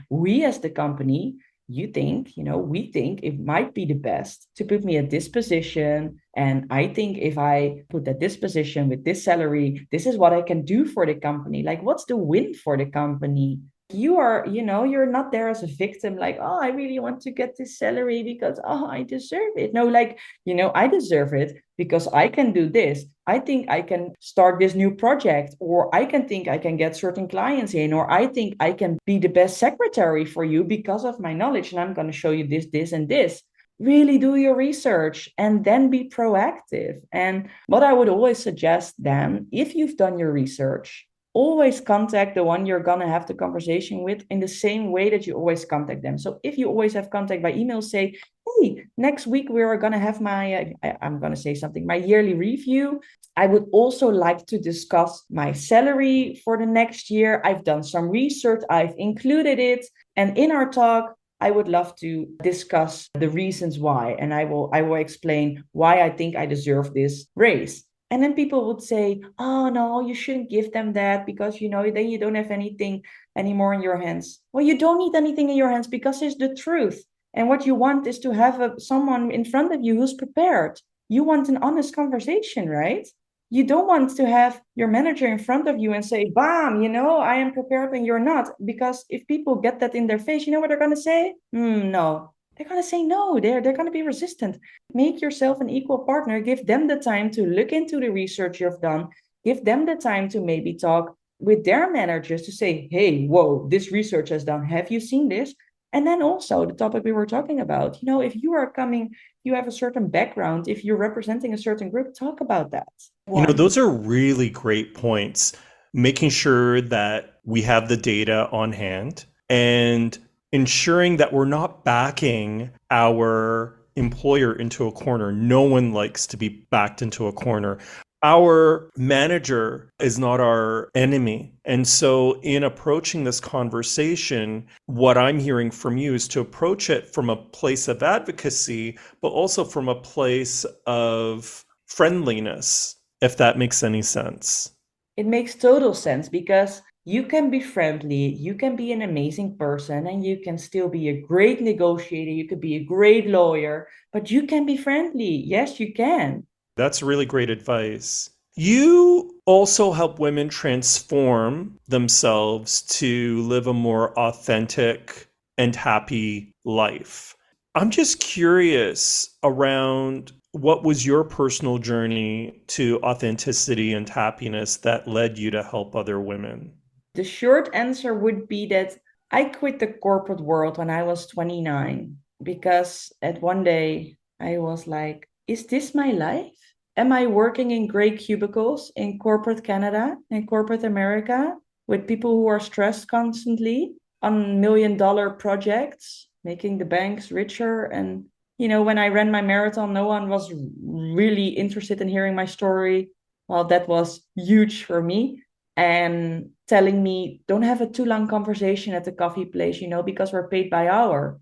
as the company. You think, we think it might be the best to put me at this position. And I think if I put at this position with this salary, this is what I can do for the company. Like, what's the win for the company? You are, you're not there as a victim, like, oh, I really want to get this salary because, oh, I deserve it. No, like, I deserve it because I can do this. I think I can start this new project, or I can think I can get certain clients in, or I think I can be the best secretary for you because of my knowledge. And I'm going to show you this, and this. Really do your research and then be proactive. And what I would always suggest then, if you've done your research, always contact the one you're going to have the conversation with in the same way that you always contact them. So if you always have contact by email, say, hey, next week we are going to have I'm going to say something, my yearly review. I would also like to discuss my salary for the next year. I've done some research, I've included it. And in our talk, I would love to discuss the reasons why. And I will explain why I think I deserve this raise. And then people would say, oh, no, you shouldn't give them that because, then you don't have anything anymore in your hands. Well, you don't need anything in your hands because it's the truth. And what you want is to have someone in front of you who's prepared. You want an honest conversation, right? You don't want to have your manager in front of you and say, bam, I am prepared and you're not. Because if people get that in their face, you know what they're going to say? No. They're going to say no. They're going to be resistant. Make yourself an equal partner. Give them the time to look into the research you've done. Give them the time to maybe talk with their managers to say, hey, whoa, this research has done. Have you seen this? And then also the topic we were talking about, if you are coming, you have a certain background, if you're representing a certain group, talk about that.
Those are really great points. Making sure that we have the data on hand and ensuring that we're not backing our employer into a corner. No one likes to be backed into a corner. Our manager is not our enemy. And so in approaching this conversation, what I'm hearing from you is to approach it from a place of advocacy, but also from a place of friendliness, if that makes any sense.
It makes total sense because you can be friendly, you can be an amazing person, and you can still be a great negotiator, you could be a great lawyer, but you can be friendly. Yes, you can.
That's really great advice. You also help women transform themselves to live a more authentic and happy life. I'm just curious around what was your personal journey to authenticity and happiness that led you to help other women?
The short answer would be that I quit the corporate world when I was 29 because at one day I was like, is this my life? Am I working in gray cubicles in corporate Canada and corporate America with people who are stressed constantly on $1 million projects, making the banks richer? And, When I ran my marathon, no one was really interested in hearing my story. Well, that was huge for me. And telling me, don't have a too long conversation at the coffee place, because we're paid by hour.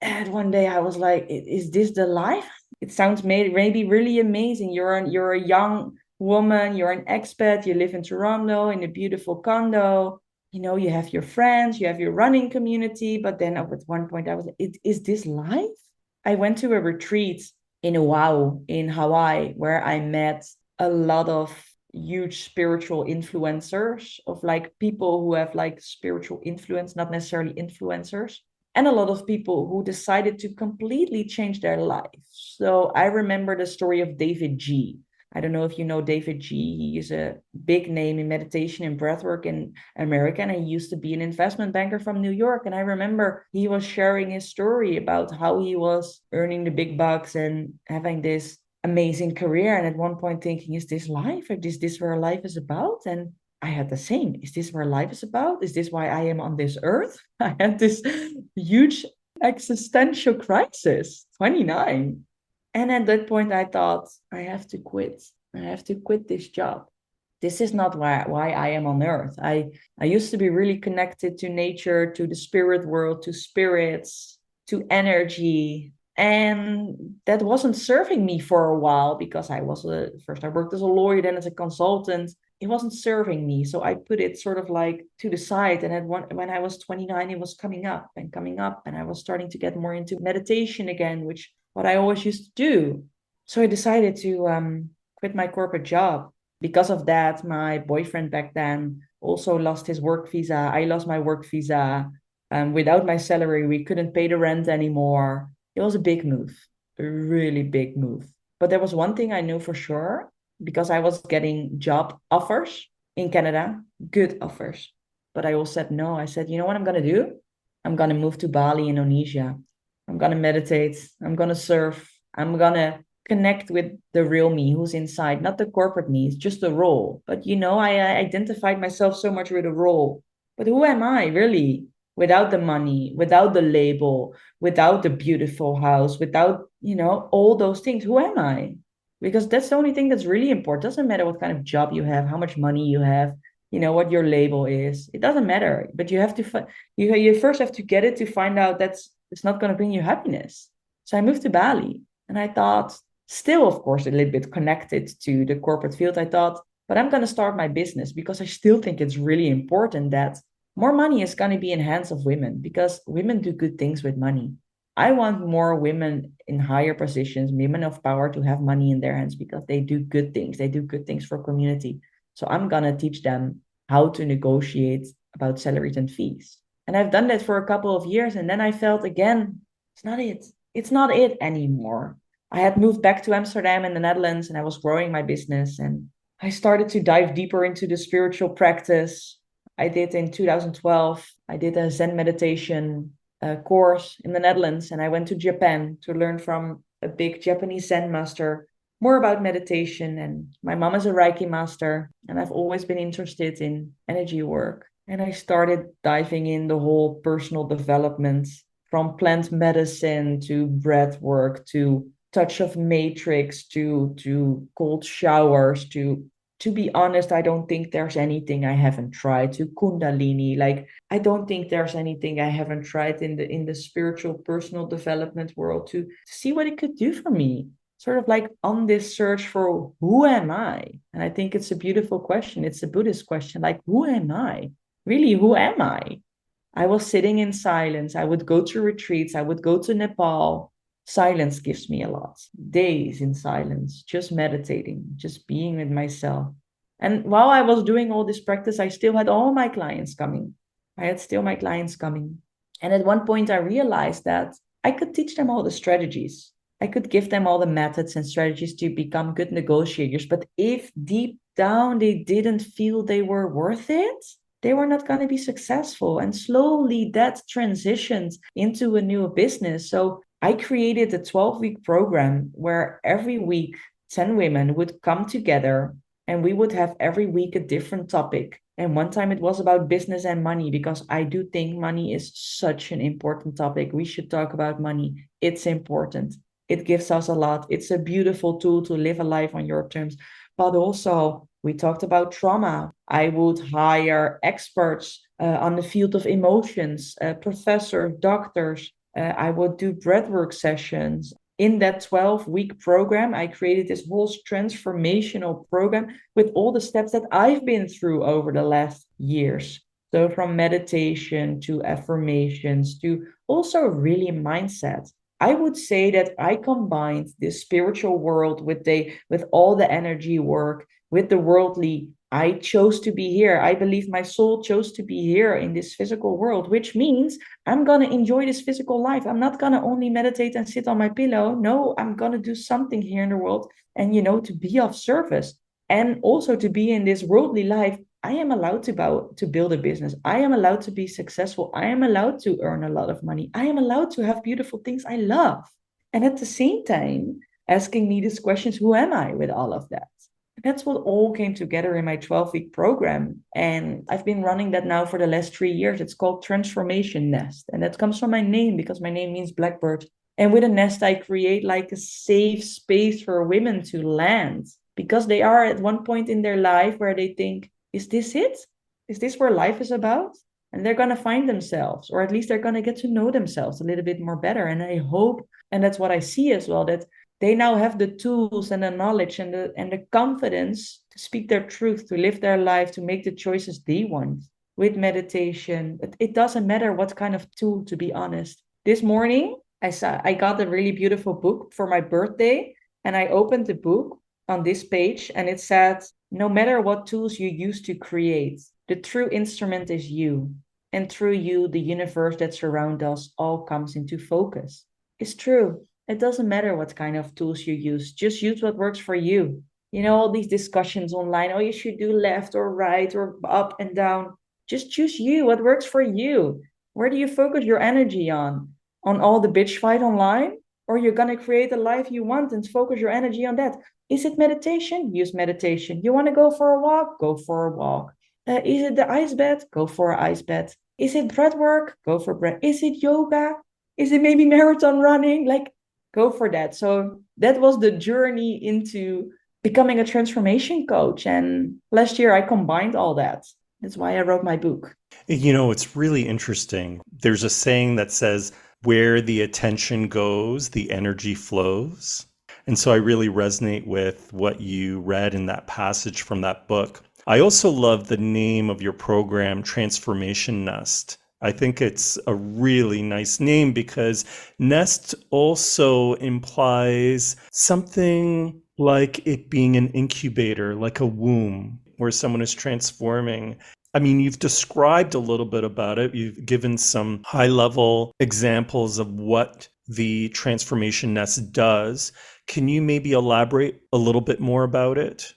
And one day I was like, is this the life? It sounds maybe really amazing. You're a young woman, you're an expat, you live in Toronto in a beautiful condo. You have your friends, you have your running community. But then at one point I was, is this life? I went to a retreat in Oahu in Hawaii where I met a lot of huge spiritual influencers of like people who have like spiritual influence, not necessarily influencers, and a lot of people who decided to completely change their life. So I remember the story of David G. I don't know if you know David G. He is a big name in meditation and breathwork in America. And he used to be an investment banker from New York. And I remember he was sharing his story about how he was earning the big bucks and having this amazing career. And at one point thinking, is this life? Or is this where life is about? And I had the same. Is this where life is about? Is this why I am on this earth? I had this huge existential crisis, 29. And at that point, I thought, I have to quit. I have to quit this job. This is not why I am on earth. I used to be really connected to nature, to the spirit world, to spirits, to energy. And that wasn't serving me for a while because first I worked as a lawyer, then as a consultant. It wasn't serving me. So I put it sort of like to the side. And when I was 29, it was coming up and coming up. And I was starting to get more into meditation again, which what I always used to do. So I decided to quit my corporate job. Because of that, my boyfriend back then also lost his work visa. I lost my work visa. Without my salary, we couldn't pay the rent anymore. It was a big move, a really big move. But there was one thing I knew for sure because I was getting job offers in Canada, good offers. But I all said no. I said, you know what I'm going to do? I'm going to move to Bali, Indonesia. I'm going to meditate. I'm going to surf. I'm going to connect with the real me who's inside, not the corporate me. It's just the role. But, I identified myself so much with the role. But who am I really? Without the money, without the label, without the beautiful house, without, all those things. Who am I? Because that's the only thing that's really important. It doesn't matter what kind of job you have, how much money you have, what your label is. It doesn't matter. But you have to you first have to get it to find out that's it's not going to bring you happiness. So I moved to Bali and I thought, still, of course, a little bit connected to the corporate field. I thought, but I'm going to start my business because I still think it's really important that more money is going to be in hands of women because women do good things with money. I want more women in higher positions, women of power to have money in their hands because they do good things. They do good things for community. So I'm going to teach them how to negotiate about salaries and fees. And I've done that for a couple of years. And then I felt again, it's not it. It's not it anymore. I had moved back to Amsterdam in the Netherlands and I was growing my business. And I started to dive deeper into the spiritual practice. I did in 2012, I did a Zen meditation course in the Netherlands. And I went to Japan to learn from a big Japanese Zen master more about meditation. And my mom is a Reiki master. And I've always been interested in energy work. And I started diving in the whole personal development from plant medicine to breath work to touch of matrix to cold showers to be honest, I don't think there's anything I haven't tried to kundalini. Like I don't think there's anything I haven't tried in the spiritual personal development world to see what it could do for me. Sort of like on this search for who am I? And I think it's a beautiful question. It's a Buddhist question, like who am I? Really, who am I? I was sitting in silence. I would go to retreats. I would go to Nepal. Silence gives me a lot. Days in silence, just meditating, just being with myself. And while I was doing all this practice, I still had all my clients coming. I had still my clients coming. And at one point, I realized that I could teach them all the strategies. I could give them all the methods and strategies to become good negotiators. But if deep down they didn't feel they were worth it, they were not going to be successful. And slowly that transitioned into a new business. So I created a 12-week program where every week 10 women would come together and we would have every week a different topic. And one time it was about business and money because I do think money is such an important topic. We should talk about money. It's important. it gives us a lot. It's a beautiful tool to live a life on your terms. But also, we talked about trauma. I would hire experts on the field of emotions, professors, doctors. I would do breathwork sessions. In that 12-week program, I created this whole transformational program with all the steps that I've been through over the last years. So from meditation to affirmations to also really mindset. I would say that I combined the spiritual world with all the energy work, with the worldly. I chose to be here. I believe my soul chose to be here in this physical world, which means I'm going to enjoy this physical life. I'm not going to only meditate and sit on my pillow. No, I'm going to do something here in the world and, to be of service and also to be in this worldly life. I am allowed to build a business. I am allowed to be successful. I am allowed to earn a lot of money. I am allowed to have beautiful things I love. And at the same time, asking me these questions, who am I with all of that? That's what all came together in my 12-week program. And I've been running that now for the last 3 years. It's called Transformation Nest. And that comes from my name because my name means blackbird. And with a nest, I create like a safe space for women to land because they are at one point in their life where they think, is this it? Is this where life is about? And they're going to find themselves, or at least they're going to get to know themselves a little bit more better. And I hope, and that's what I see as well, that they now have the tools and the knowledge and the confidence to speak their truth, to live their life, to make the choices they want with meditation. It doesn't matter what kind of tool, to be honest. This morning, I got a really beautiful book for my birthday, and I opened the book on this page, and it said, no matter what tools you use to create, the true instrument is you. And through you, the universe that surrounds us all comes into focus. It's true. It doesn't matter what kind of tools you use. Just use what works for you. All these discussions online, oh, you should do left or right or up and down. Just choose you, what works for you. Where do you focus your energy on? On all the bitch fight online? Or you're going to create a life you want and focus your energy on that? Is it meditation? Use meditation. You want to go for a walk? Go for a walk. Is it the ice bed? Go for an ice bed. Is it breath work? Go for breath. Is it yoga? Is it maybe marathon running? Like, go for that. So that was the journey into becoming a transformation coach. And last year I combined all that. That's why I wrote my book.
It's really interesting. There's a saying that says, where the attention goes, the energy flows. And so I really resonate with what you read in that passage from that book. I also love the name of your program, Transformation Nest. I think it's a really nice name because nest also implies something like it being an incubator, like a womb where someone is transforming. I mean, you've described a little bit about it. You've given some high-level examples of what the Transformation Nest does. Can you maybe elaborate a little bit more about it?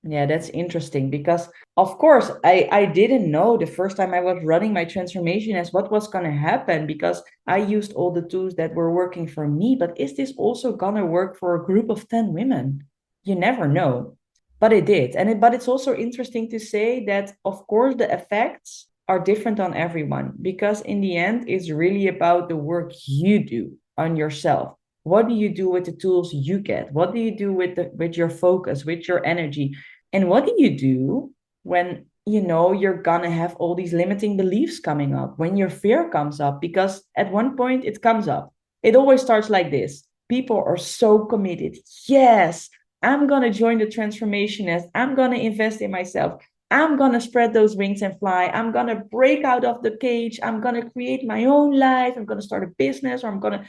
Yeah, that's interesting because, of course, I didn't know the first time I was running my transformation as what was going to happen because I used all the tools that were working for me. But is this also going to work for a group of 10 women? You never know. But it did. But it's also interesting to say that, of course, the effects are different on everyone because in the end, it's really about the work you do on yourself. What do you do with the tools you get? What do you do with your focus, with your energy? And what do you do when you're gonna have all these limiting beliefs coming up, when your fear comes up? Because at one point it comes up. It always starts like this. People are so committed. Yes, I'm gonna join the transformation nest. I'm gonna invest in myself. I'm gonna spread those wings and fly. I'm gonna break out of the cage. I'm gonna create my own life. I'm gonna start a business, or I'm gonna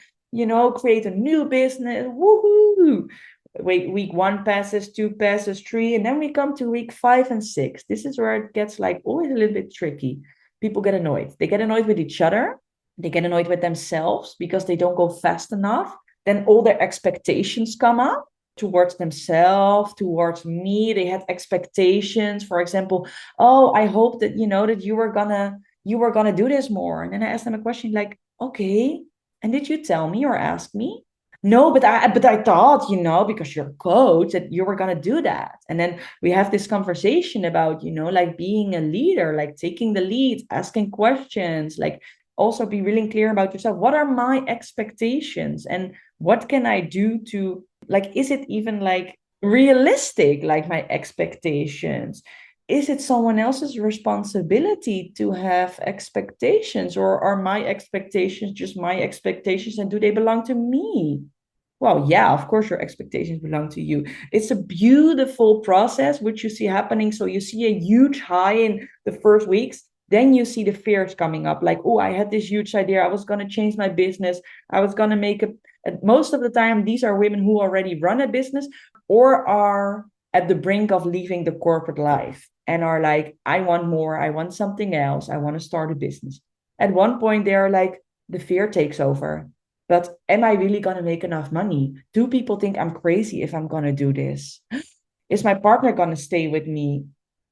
create a new business. Woohoo! Week 1 passes, 2 passes, 3, and then we come to week 5 and 6. This is where it gets like always a little bit tricky. People get annoyed. They get annoyed with each other. They get annoyed with themselves because they don't go fast enough. Then all their expectations come up towards themselves, towards me. They had expectations. For example, oh, I hope that that you were gonna do this more. And then I asked them a question like, okay, and did you tell me or ask me? No, but I thought, because you're a coach, that you were gonna do that. And then we have this conversation about, like being a leader, like taking the lead, asking questions, like also be really clear about yourself. What are my expectations and what can I do to, like, is it even like realistic, like my expectations? Is it someone else's responsibility to have expectations, or are my expectations just my expectations and do they belong to me? Well, yeah, of course, your expectations belong to you. It's a beautiful process, which you see happening. So you see a huge high in the first weeks. Then you see the fears coming up like, oh, I had this huge idea. I was going to change my business. I was going to make a. Most of the time, these are women who already run a business or are at the brink of leaving the corporate life and are like, I want more. I want something else. I want to start a business. At one point, they are like, the fear takes over. But am I really going to make enough money? Do people think I'm crazy if I'm going to do this? Is my partner going to stay with me?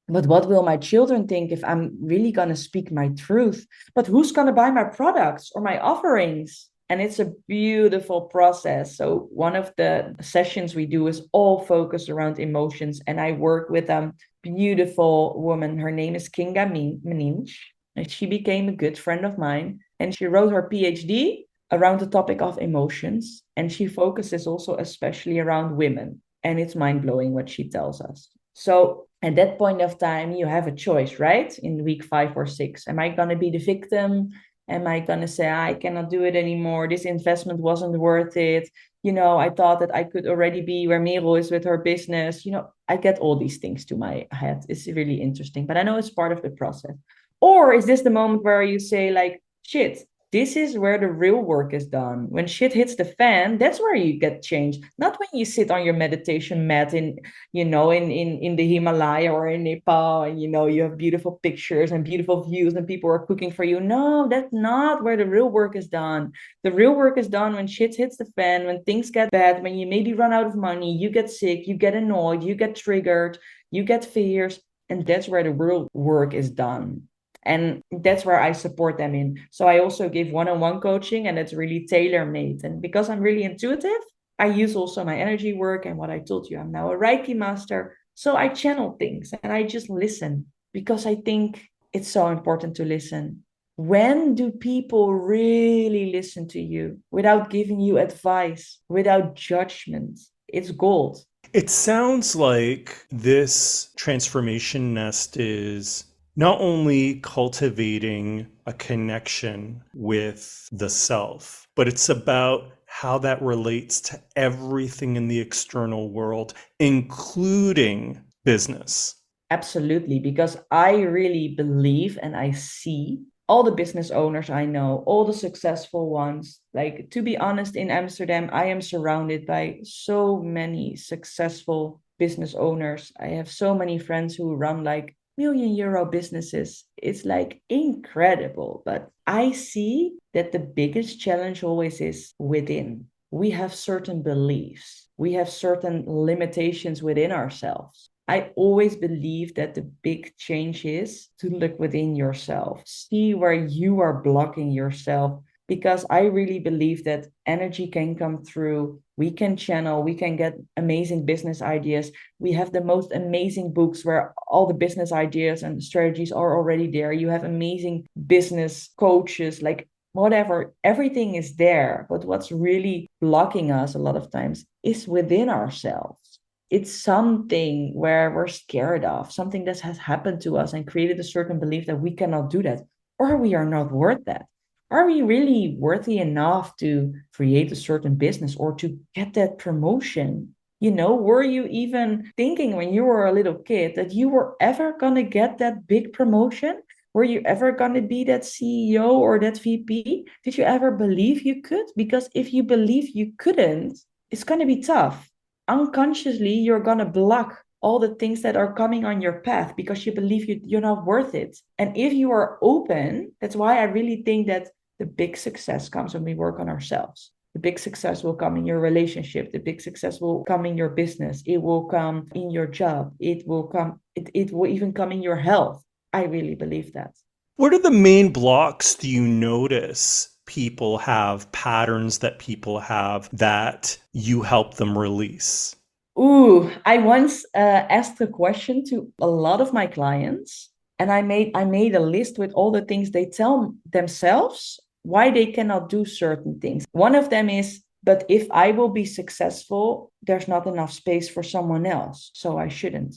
But what will my children think if I'm really going to speak my truth? But who's going to buy my products or my offerings? And it's a beautiful process. So one of the sessions we do is all focused around emotions. And I work with a beautiful woman. Her name is Kinga Meninch. And she became a good friend of mine. And she wrote her PhD around the topic of emotions. And she focuses also especially around women. And it's mind-blowing what she tells us. So at that point of time, you have a choice, right? In week 5 or 6. Am I going to be the victim? Am I going to say, I cannot do it anymore? This investment wasn't worth it. I thought that I could already be where Merel is with her business. I get all these things to my head. It's really interesting, but I know it's part of the process. Or is this the moment where you say like, shit, this is where the real work is done. When shit hits the fan, that's where you get changed. Not when you sit on your meditation mat in the Himalaya or in Nepal, and you have beautiful pictures and beautiful views and people are cooking for you. No, that's not where the real work is done. The real work is done when shit hits the fan, when things get bad, when you maybe run out of money, you get sick, you get annoyed, you get triggered, you get fears, and that's where the real work is done. And that's where I support them in. So I also give one-on-one coaching, and it's really tailor-made. And because I'm really intuitive, I use also my energy work and what I told you. I'm now a Reiki master. So I channel things and I just listen because I think it's so important to listen. When do people really listen to you without giving you advice, without judgment? It's gold.
It sounds like this transformation nest is not only cultivating a connection with the self, but it's about how that relates to everything in the external world, including business.
Absolutely, because I really believe and I see all the business owners I know, all the successful ones. Like, to be honest, in Amsterdam, I am surrounded by so many successful business owners. I have so many friends who run like €1 million businesses. It's like incredible. But I see that the biggest challenge always is within. We have certain beliefs, we have certain limitations within ourselves. I always believe that the big change is to look within yourself, see where you are blocking yourself, because I really believe that energy can come through. We can channel, we can get amazing business ideas. We have the most amazing books where all the business ideas and strategies are already there. You have amazing business coaches, like whatever, everything is there. But what's really blocking us a lot of times is within ourselves. It's something where we're scared of, something that has happened to us and created a certain belief that we cannot do that, or we are not worth that. Are we really worthy enough to create a certain business or to get that promotion? Were you even thinking when you were a little kid that you were ever going to get that big promotion? Were you ever going to be that CEO or that VP? Did you ever believe you could? Because if you believe you couldn't, it's going to be tough. Unconsciously you're going to block all the things that are coming on your path because you believe you're not worth it. And if you are open, that's why I really think that the big success comes when we work on ourselves. The big success will come in your relationship. The big success will come in your business. It will come in your job. It will even come in your health. I really believe that.
What are the main blocks do you notice people have, patterns that people have that you help them release?
Ooh, I once asked a question to a lot of my clients. And I made a list with all the things they tell themselves why they cannot do certain things. One of them is, but if I will be successful, there's not enough space for someone else, so I shouldn't.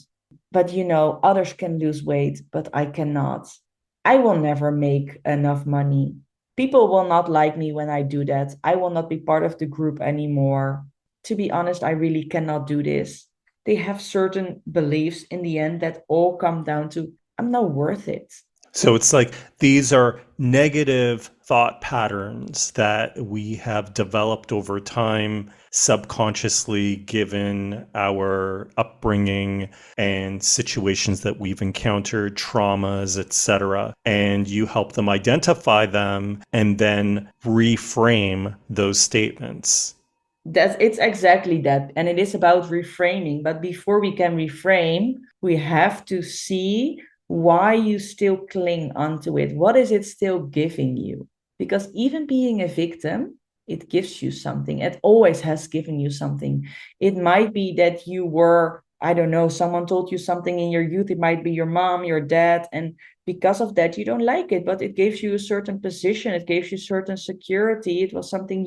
But others can lose weight, but I cannot. I will never make enough money. People will not like me when I do that. I will not be part of the group anymore. To be honest, I really cannot do this. They have certain beliefs in the end that all come down to, I'm not worth it.
So it's like these are negative thought patterns that we have developed over time, subconsciously, given our upbringing and situations that we've encountered, traumas, etc. And you help them identify them and then reframe those statements.
It's exactly that. And it is about reframing. But before we can reframe, we have to see why you still cling onto it. What is it still giving you? Because even being a victim, it gives you something. It always has given you something. It might be that you were, I don't know, someone told you something in your youth. It might be your mom, your dad. And because of that, you don't like it, but it gives you a certain position. It gives you certain security. It was something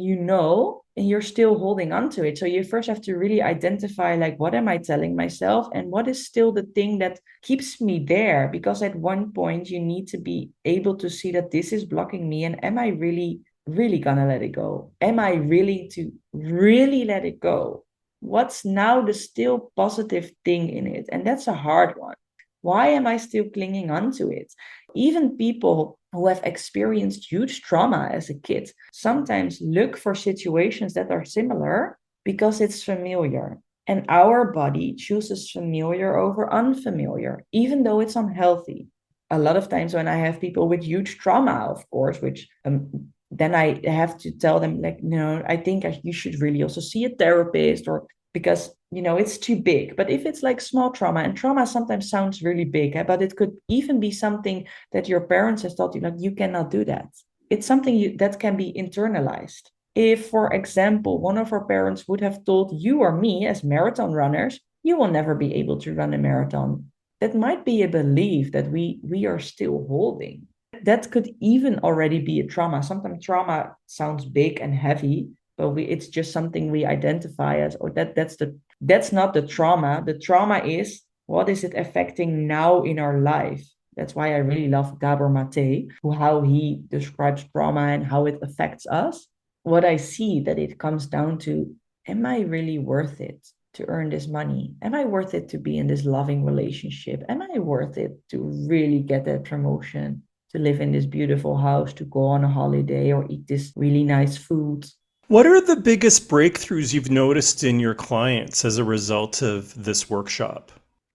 and you're still holding on to it. So you first have to really identify, like, what am I telling myself? And what is still the thing that keeps me there? Because at one point, you need to be able to see that this is blocking me. And am I really, really gonna let it go? Am I really to really let it go? What's now the still positive thing in it? And that's a hard one. Why am I still clinging on to it? Even people who have experienced huge trauma as a kid sometimes look for situations that are similar because it's familiar. And our body chooses familiar over unfamiliar, even though it's unhealthy. A lot of times when I have people with huge trauma, of course, which then I have to tell them, like, I think you should really also see a therapist, or because it's too big. But if it's like small trauma, and trauma sometimes sounds really big, but it could even be something that your parents have taught you, like, you cannot do that. It's something that can be internalized. If, for example, one of our parents would have told you or me as marathon runners, you will never be able to run a marathon, that might be a belief that we are still holding. That could even already be a trauma. Sometimes trauma sounds big and heavy, but it's just something we identify as, or that's not the trauma. The trauma is, what is it affecting now in our life? That's why I really love Gabor Mate, how he describes trauma and how it affects us. What I see that it comes down to, am I really worth it to earn this money? Am I worth it to be in this loving relationship? Am I worth it to really get that promotion, to live in this beautiful house, to go on a holiday or eat this really nice food?
What are the biggest breakthroughs you've noticed in your clients as a result of this workshop?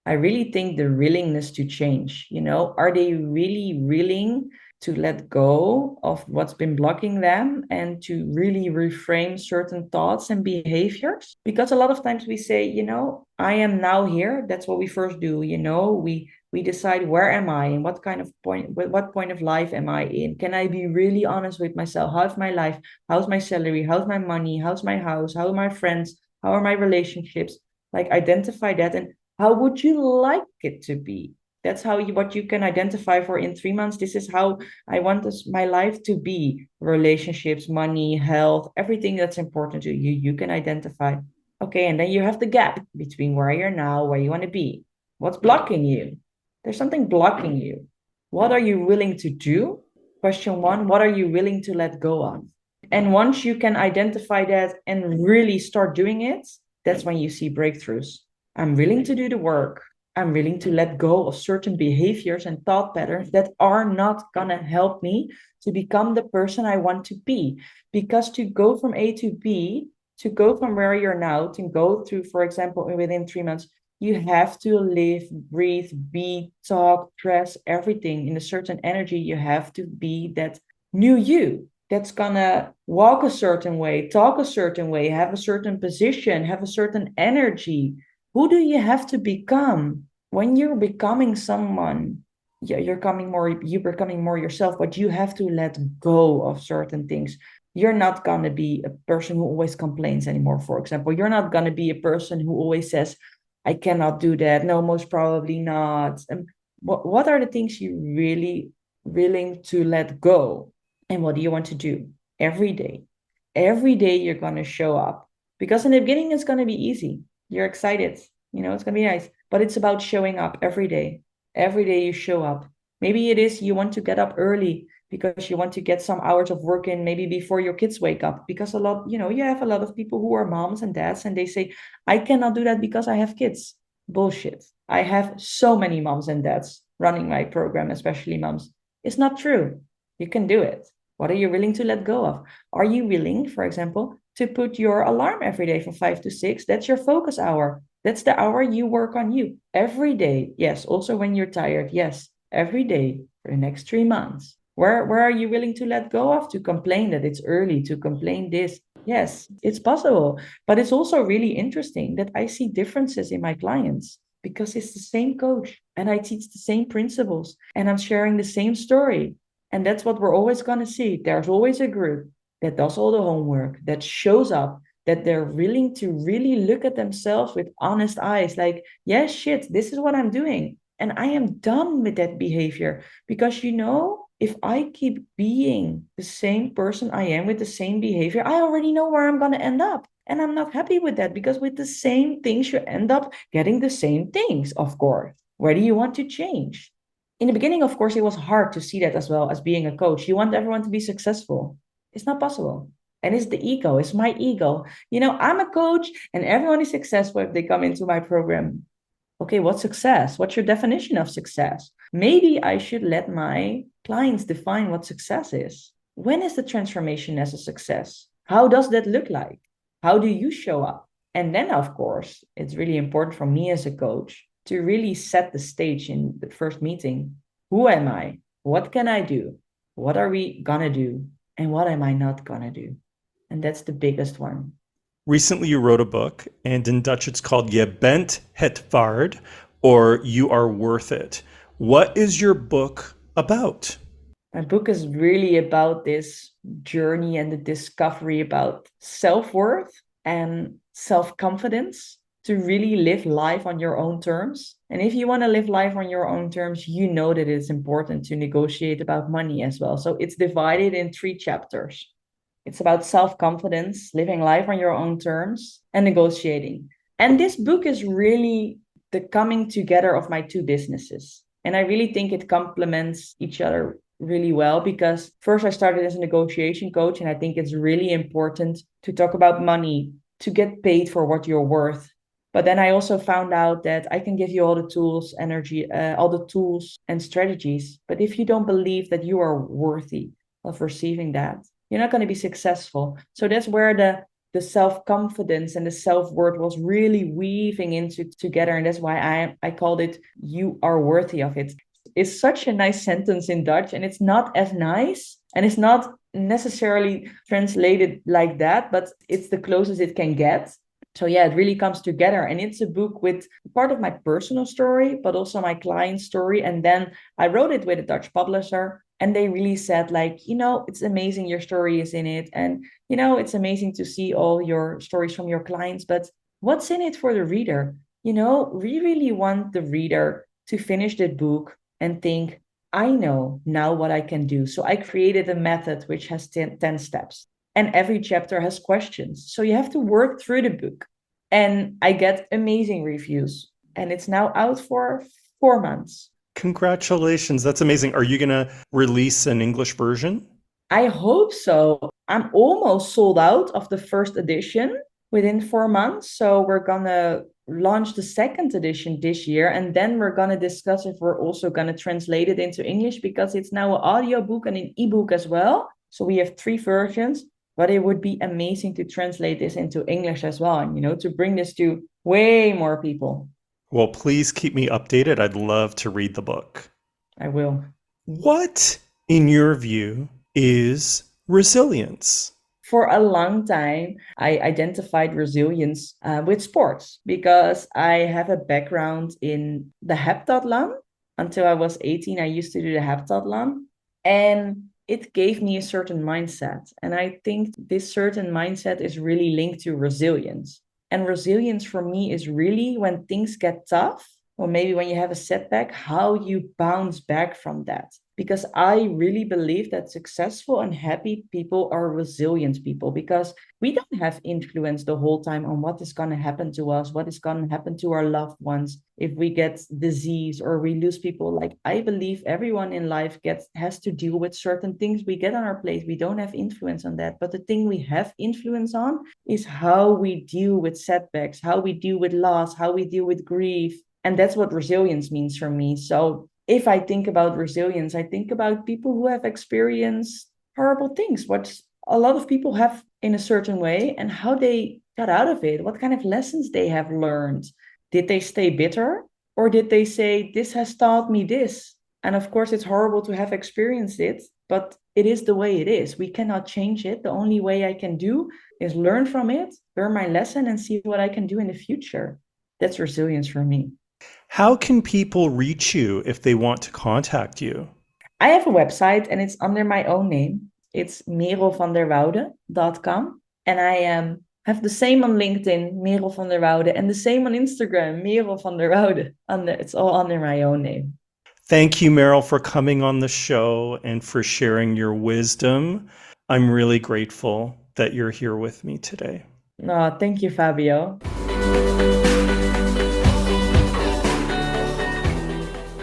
I really think the willingness to change, are they really willing to let go of what's been blocking them and to really reframe certain thoughts and behaviors? Because a lot of times we say, I am now here. That's what we first do. We decide, where am I and what point of life am I in? Can I be really honest with myself? How's my life? How's my salary? How's my money? How's my house? How are my friends? How are my relationships? Like, identify that, and how would you like it to be? That's what you can identify for in 3 months. This is how I want my life to be. Relationships, money, health, everything that's important to you, you can identify. Okay, and then you have the gap between where you're now, where you want to be. What's blocking you? There's something blocking you. What are you willing to do? Question one, what are you willing to let go of? And once you can identify that and really start doing it, that's when you see breakthroughs. I'm willing to do the work. I'm willing to let go of certain behaviors and thought patterns that are not going to help me to become the person I want to be. Because to go from A to B, to go from where you're now, to go through, for example, within 3 months, you have to live, breathe, be, talk, dress, everything in a certain energy. You have to be that new you that's gonna walk a certain way, talk a certain way, have a certain position, have a certain energy. Who do you have to become? When you're becoming someone, yeah, you're becoming more yourself, but you have to let go of certain things. You're not gonna be a person who always complains anymore, for example. You're not gonna be a person who always says, I cannot do that. No, most probably not. What are the things you really willing to let go? And what do you want to do every day? Every day you're going to show up, because in the beginning it's going to be easy. You're excited, it's going to be nice, but it's about showing up every day. Every day you show up. Maybe it is you want to get up early because you want to get some hours of work in, maybe before your kids wake up, because a lot, you have a lot of people who are moms and dads and they say, I cannot do that because I have kids. Bullshit. I have so many moms and dads running my program, especially moms. It's not true. You can do it. What are you willing to let go of? Are you willing, for example, to put your alarm every day from 5 to 6? That's your focus hour. That's the hour you work on you every day. Yes, also when you're tired. Yes, every day for the next 3 months. Where are you willing to let go of? To complain that it's early, to complain this. Yes, it's possible. But it's also really interesting that I see differences in my clients, because it's the same coach and I teach the same principles and I'm sharing the same story. And that's what we're always going to see. There's always a group that does all the homework, that shows up, that they're willing to really look at themselves with honest eyes, like, yeah, shit, this is what I'm doing. And I am done with that behavior. Because, if I keep being the same person I am with the same behavior, I already know where I'm going to end up. And I'm not happy with that, because with the same things, you end up getting the same things, of course. Where do you want to change? In the beginning, of course, it was hard to see that as well as being a coach. You want everyone to be successful. It's not possible. And it's the ego, it's my ego. I'm a coach and everyone is successful if they come into my program. Okay, what's success? What's your definition of success? Maybe I should let my clients define what success is. When is the transformation as a success? How does that look like? How do you show up? And then, of course, it's really important for me as a coach to really set the stage in the first meeting. Who am I? What can I do? What are we gonna do? And what am I not gonna do? And that's the biggest one.
Recently, you wrote a book, and in Dutch it's called Je bent het waard, or You Are Worth It. What is your book about?
My book is really about this journey and the discovery about self-worth and self-confidence, to really live life on your own terms. And if you want to live life on your own terms, you know that it's important to negotiate about money as well. So it's divided in 3 chapters. It's about self-confidence, living life on your own terms, and negotiating. And this book is really the coming together of my 2 businesses. And I really think it complements each other really well, because first I started as a negotiation coach, and I think it's really important to talk about money, to get paid for what you're worth. But then I also found out that I can give you all the tools, all the tools and strategies. But if you don't believe that you are worthy of receiving that, you're not going to be successful. So that's where the self-confidence and the self-worth was really weaving into together. And that's why I called it You Are Worthy of It. It's such a nice sentence in Dutch, and it's not as nice, and it's not necessarily translated like that, but it's the closest it can get. So yeah, it really comes together. And it's a book with part of my personal story, but also my client's story. And then I wrote it with a Dutch publisher, and they really said, like, it's amazing your story is in it. And, it's amazing to see all your stories from your clients, but what's in it for the reader? We really want the reader to finish the book and think, I know now what I can do. So I created a method which has 10 steps. And every chapter has questions. So you have to work through the book. And I get amazing reviews. And it's now out for 4 months.
Congratulations. That's amazing. Are you going to release an English version?
I hope so. I'm almost sold out of the first edition within 4 months. So we're going to launch the second edition this year. And then we're going to discuss if we're also going to translate it into English, because it's now an audiobook and an ebook as well. So we have 3 versions. But it would be amazing to translate this into English as well, and to bring this to way more people.
Well, please keep me updated. I'd love to read the book.
I will.
What, in your view, is resilience?
For a long time, I identified resilience with sports, because I have a background in the heptathlon. Until I was 18, I used to do the heptathlon. And it gave me a certain mindset. And I think this certain mindset is really linked to resilience. And resilience for me is really when things get tough, or maybe when you have a setback, how you bounce back from that. Because I really believe that successful and happy people are resilient people, because we don't have influence the whole time on what is going to happen to us, what is going to happen to our loved ones, if we get disease or we lose people. Like, I believe everyone in life has to deal with certain things we get on our plate. We don't have influence on that. But the thing we have influence on is how we deal with setbacks, how we deal with loss, how we deal with grief. And that's what resilience means for me. So if I think about resilience, I think about people who have experienced horrible things, what a lot of people have in a certain way, and how they got out of it, what kind of lessons they have learned. Did they stay bitter, or did they say, this has taught me this? And of course, it's horrible to have experienced it, but it is the way it is. We cannot change it. The only way I can do is learn from it, learn my lesson, and see what I can do in the future. That's resilience for me.
How can people reach you if they want to contact you?
I have a website and it's under my own name. It's merelvanderwoude.com. And I have the same on LinkedIn, Merel van der Woude, and the same on Instagram, Merel van der Woude. It's all under my own name.
Thank you, Merel, for coming on the show and for sharing your wisdom. I'm really grateful that you're here with me today.
Oh, thank you, Fabio.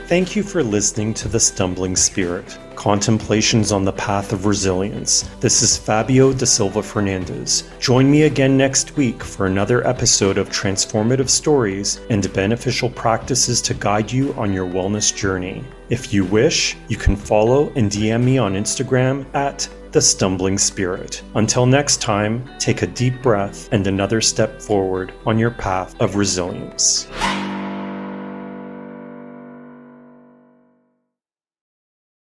Thank you for listening to The Stumbling Spirit, Contemplations on the Path of Resilience. This is Fabio da Silva Fernandez. Join me again next week for another episode of transformative stories and beneficial practices to guide you on your wellness journey. If you wish, you can follow and DM me on Instagram at The Stumbling Spirit. Until next time, take a deep breath and another step forward on your path of resilience.